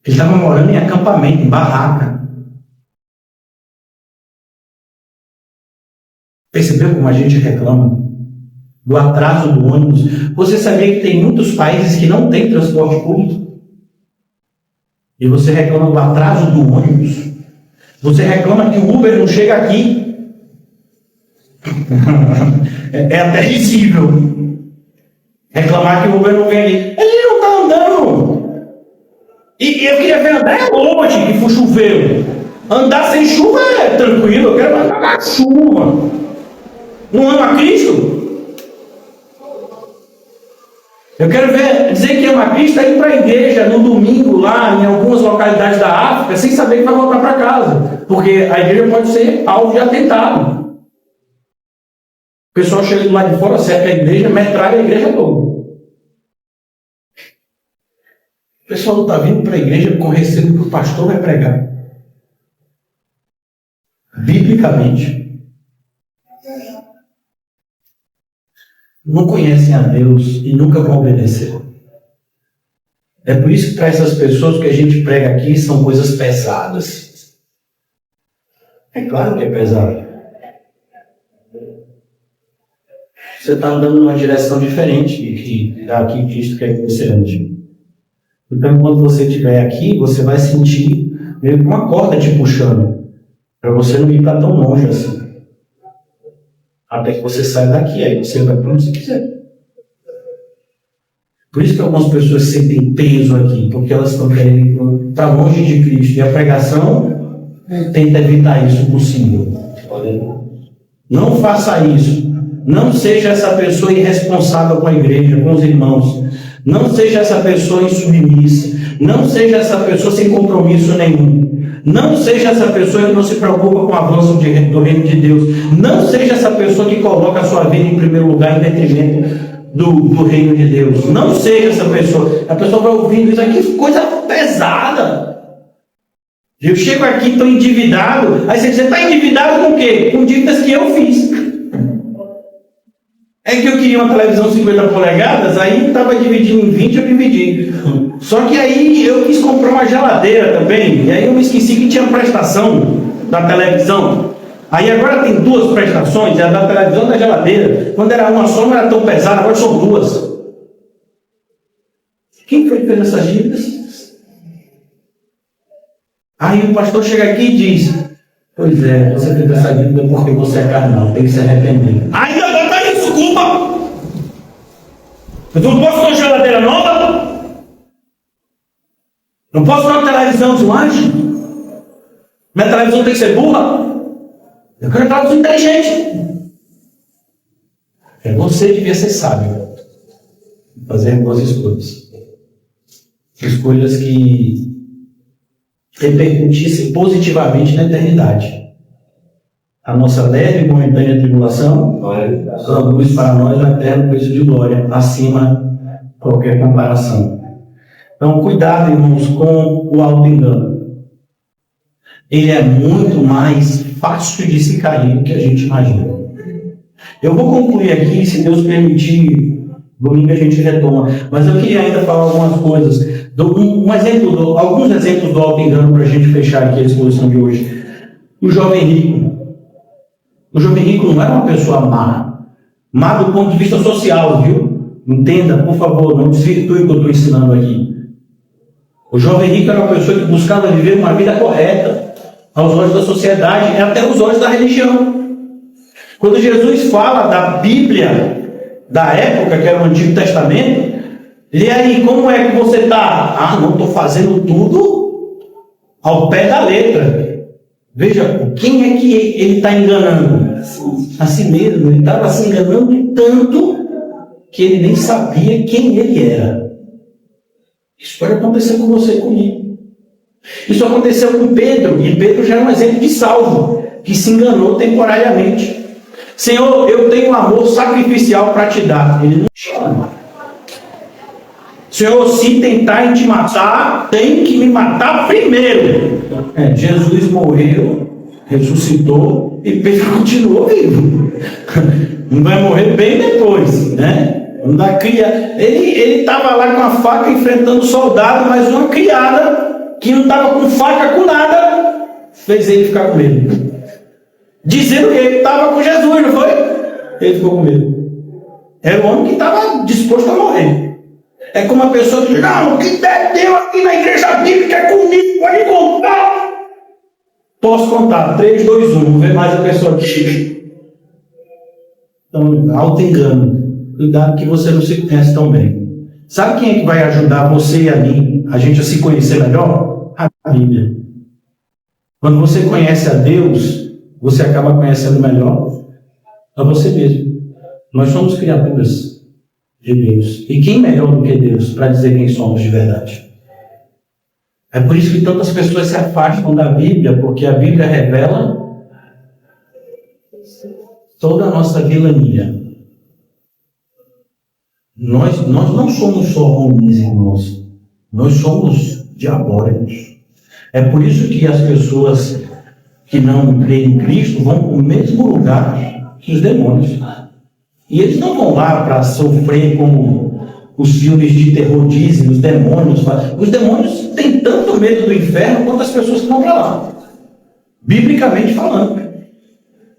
Ele estava morando em acampamento, em barraca. Percebeu como a gente reclama? Do atraso do ônibus. Você sabia que tem muitos países que não têm transporte público? E você reclama do atraso do ônibus? Você reclama que o Uber não chega aqui? É até risível. Reclamar que o Uber não vem ali. Ele não está andando. E eu queria ver andar hoje, que for chuveiro. Andar sem chuva é tranquilo. Eu quero andar na chuva. Não ama Cristo? Eu quero dizer que ama Cristo é ir para a igreja no domingo, lá em algumas localidades da África, sem saber que vai voltar para casa. Porque a igreja pode ser alvo de atentado. O pessoal chega do lado de fora, cerca a igreja, metralha a igreja toda. O pessoal não está vindo para a igreja com receio que o pastor vai pregar. Biblicamente. Não conhecem a Deus e nunca vão obedecer. É por isso que para essas pessoas que a gente prega aqui são coisas pesadas. É claro que é pesado. Você está andando numa direção diferente que aqui Cristo quer que você ande. Então, quando você estiver aqui, você vai sentir meio que uma corda te puxando, para você não ir para tão longe assim. Até que você saia daqui, aí você vai para onde você quiser. Por isso que algumas pessoas sentem peso aqui, porque elas estão querendo ir para longe de Cristo. E a pregação tenta evitar isso possível. Não faça isso. Não seja essa pessoa irresponsável com a igreja, com os irmãos. Não seja essa pessoa insubmissa. Não seja essa pessoa sem compromisso nenhum. Não seja essa pessoa que não se preocupa com o avanço do reino de Deus. Não seja essa pessoa que coloca a sua vida em primeiro lugar em detrimento do reino de Deus. Não seja essa pessoa. A pessoa vai ouvindo isso aqui, coisa pesada. Eu chego aqui, estou endividado. Aí você diz, está endividado com o quê? Com dívidas que eu fiz. É que eu queria uma televisão 50 polegadas, aí estava dividindo em 20, eu dividi. Só que aí eu quis comprar uma geladeira também, e aí eu me esqueci que tinha prestação da televisão. Aí agora tem duas prestações, a da televisão e da geladeira. Quando era uma só não era tão pesada, agora são duas. Quem foi que fez essas dívidas? Aí o pastor chega aqui e diz, pois é, você fez essa dívida porque você é carnal, tem que se arrepender. Aí agora tá isso, culpa! Eu não posso ter uma geladeira nova? Não posso ter uma televisão de imagem? Minha televisão tem que ser burra? Eu quero uma televisão inteligente. Você devia ser sábio. Fazer boas escolhas. Escolhas que repercutissem positivamente na eternidade. A nossa leve e momentânea tribulação produz para nós um eterno preço de glória, acima de qualquer comparação. Então, cuidado, irmãos, com o auto-engano. Ele é muito mais fácil de se cair do que a gente imagina. Eu vou concluir aqui, se Deus permitir, domingo a gente retoma. Mas eu queria ainda falar algumas coisas. Alguns exemplos do auto-engano para a gente fechar aqui a exposição de hoje. O jovem rico. O jovem rico não era uma pessoa má. Má do ponto de vista social, viu? Entenda, por favor, não desvirtue o que eu estou ensinando aqui. O jovem rico era uma pessoa que buscava viver uma vida correta, aos olhos da sociedade e até aos olhos da religião. Quando Jesus fala da Bíblia da época, que era o Antigo Testamento, e aí, como é que você está? Ah, não, estou fazendo tudo ao pé da letra. Veja, quem é que ele está enganando? A si mesmo. Ele estava se enganando tanto que ele nem sabia quem ele era. Isso pode acontecer com você e comigo. Isso aconteceu com Pedro, e Pedro já é um exemplo de salvo, que se enganou temporariamente. Senhor, eu tenho um amor sacrificial para te dar. Ele não chama. Senhor, se tentarem te matar, tem que me matar primeiro. Jesus morreu, ressuscitou e Pedro continuou vivo. Não vai morrer bem depois, né? Ele estava lá com a faca enfrentando o soldado, mas uma criada que não estava com faca com nada fez ele ficar com medo. Dizendo que ele estava com Jesus, não foi? Ele ficou com medo. Era um homem que estava disposto a morrer. É como uma pessoa que diz: não, o que der Deus aqui na igreja bíblica é comigo, pode contar. Posso contar, 3, 2, 1, não vê mais a pessoa aqui. Então, auto-engano. Cuidado que você não se conhece tão bem. Sabe quem é que vai ajudar você e a mim, a gente a se conhecer melhor? A Bíblia. Quando você conhece a Deus, você acaba conhecendo melhor a você mesmo. Nós somos criaturas de Deus. E quem melhor do que Deus para dizer quem somos de verdade? É por isso que tantas pessoas se afastam da Bíblia, porque a Bíblia revela toda a nossa vilania. Nós não somos só homens, irmãos. Nós somos diabólicos. É por isso que as pessoas que não creem em Cristo vão para o mesmo lugar que os demônios. E eles não vão lá para sofrer como os filmes de terror dizem, os demônios. Os demônios têm tanto medo do inferno quanto as pessoas que vão para lá. Biblicamente falando.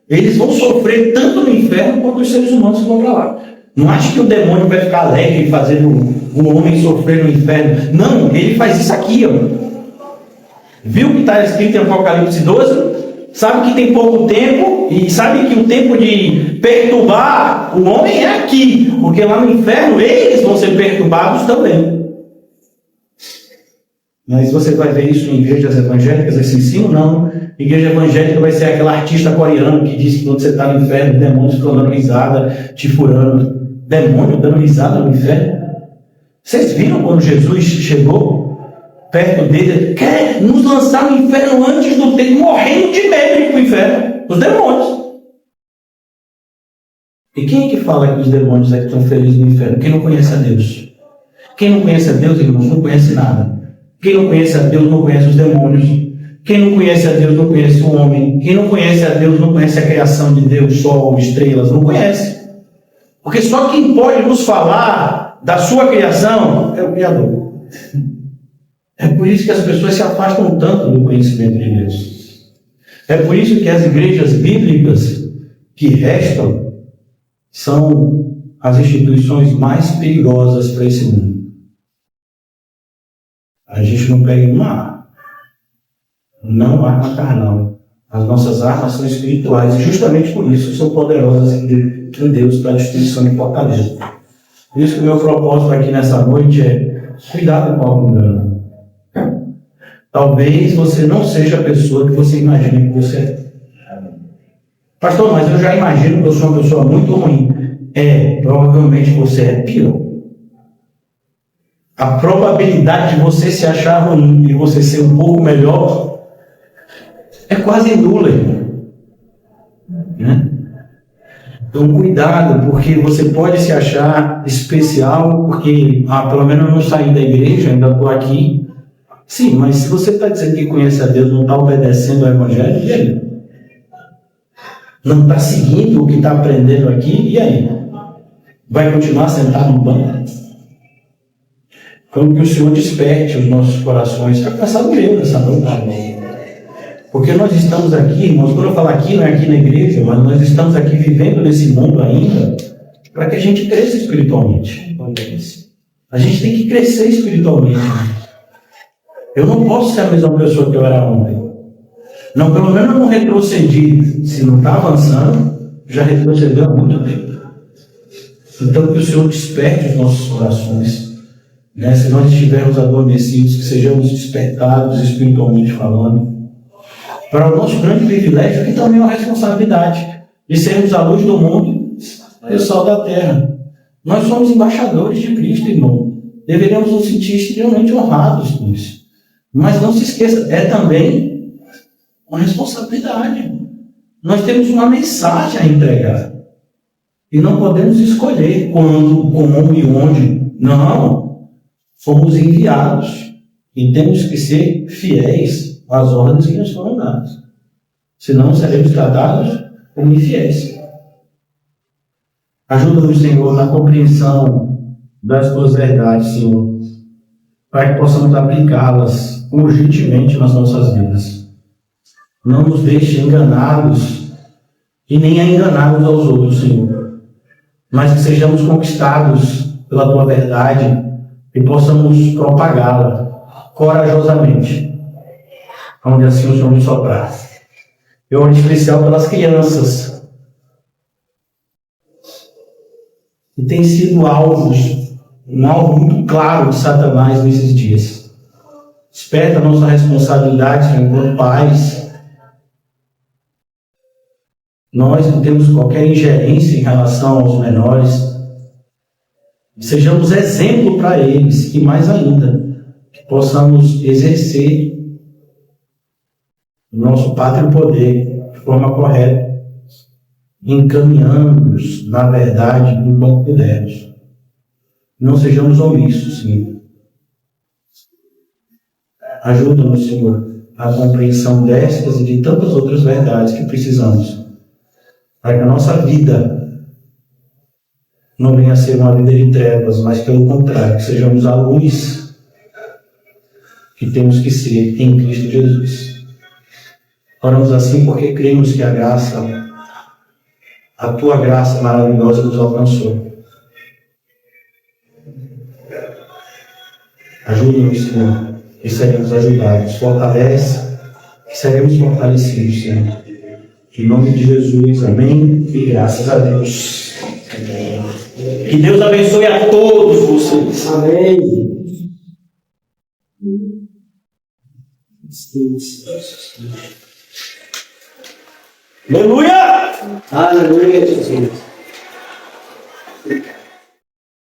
Eles vão sofrer tanto no inferno quanto os seres humanos que vão para lá. Não acha que o demônio vai ficar alegre fazendo o homem sofrer no inferno. Não, ele faz isso aqui, ó. Viu o que está escrito em Apocalipse 12? Sabe que tem pouco tempo e sabe que o tempo de perturbar o homem é aqui, porque lá no inferno eles vão ser perturbados também. Mas você vai ver isso em igrejas evangélicas, esse ensino? Não. Igreja evangélica vai ser aquela artista coreana que diz que quando você está no inferno, demônios ficam dando risada, te furando. Demônio dando risada no inferno? Vocês viram quando Jesus chegou perto dele, quer nos lançar no inferno antes do tempo, morrendo de medo de ir para o inferno? Os demônios. E quem é que fala que os demônios é que estão felizes no inferno? Quem não conhece a Deus. Quem não conhece a Deus, irmãos, não conhece nada. Quem não conhece a Deus não conhece os demônios. Quem não conhece a Deus não conhece o homem. Quem não conhece a Deus não conhece a criação de Deus, sol, estrelas, não conhece. Porque só quem pode nos falar da sua criação é o Criador. É por isso que as pessoas se afastam tanto do conhecimento de Deus. É por isso que as igrejas bíblicas que restam são as instituições mais perigosas para esse mundo. A gente não pega uma arma. Não arma carnal. As nossas armas são espirituais e justamente por isso são poderosas em Deus para a destruição de fortaleza. Por isso que o meu propósito aqui nessa noite é cuidado com o engano. Talvez você não seja a pessoa que você imagina que você é. Pastor, mas eu já imagino que eu sou uma pessoa muito ruim. Provavelmente você é pior. A probabilidade de você se achar ruim e você ser um pouco melhor é quase nula, né? Então, cuidado, porque você pode se achar especial, porque, pelo menos eu não saí da igreja, ainda estou aqui. Sim, mas se você está dizendo que conhece a Deus, não está obedecendo ao Evangelho, e aí? Não está seguindo o que está aprendendo aqui, e aí? Vai continuar sentado no banco? Então, que o Senhor desperte os nossos corações. Está cansado mesmo nessa noite. Amém. Porque nós estamos aqui, irmãos, quando eu falo aqui, não é aqui na igreja, mas nós estamos aqui vivendo nesse mundo ainda para que a gente cresça espiritualmente. A gente tem que crescer espiritualmente. Eu não posso ser a mesma pessoa que eu era ontem. Não, pelo menos eu não retrocedi. Se não está avançando, já retrocedeu há muito tempo. Então que o Senhor desperte os nossos corações. Né? Se nós estivermos adormecidos, que sejamos despertados espiritualmente falando. Para o nosso grande privilégio, que também é uma responsabilidade de sermos a luz do mundo e o sal da terra. Nós somos embaixadores de Cristo, irmão. Deveríamos nos sentir extremamente honrados com isso. Mas não se esqueça, é também uma responsabilidade. Nós temos uma mensagem a entregar. E não podemos escolher quando, como e onde. Não. fomos enviados e temos que ser fiéis às ordens que nos foram dadas. Senão seremos tratados como infiéis. Ajuda-nos, Senhor, na compreensão das tuas verdades, Senhor, para que possamos aplicá-las urgentemente nas nossas vidas. Não nos deixe enganados e nem a enganar uns aos outros, Senhor, mas que sejamos conquistados pela tua verdade e possamos propagá-la corajosamente, onde assim o Senhor nos soprar. Eu oro em especial pelas crianças que têm sido um alvo muito claro de Satanás nesses dias. Desperta a nossa responsabilidade, Senhor, enquanto pais. Nós não temos qualquer ingerência em relação aos menores. Sejamos exemplo para eles e, mais ainda, que possamos exercer o nosso pátrio poder de forma correta, encaminhando-os na verdade enquanto pudermos. Não sejamos omissos, Senhor. Ajuda-nos, Senhor, a compreensão destas e de tantas outras verdades que precisamos, para que a nossa vida não venha a ser uma vida de trevas, mas pelo contrário, que sejamos a luz que temos que ser em Cristo Jesus. Oramos assim porque cremos que a tua graça maravilhosa nos alcançou. Ajuda-nos, Senhor, que seremos ajudados. Fortalece, que seremos fortalecidos, Senhor. Em nome de Jesus, amém. E graças a Deus. Amém. Que Deus abençoe a todos vocês. Amém. Aleluia! Aleluia, Jesus.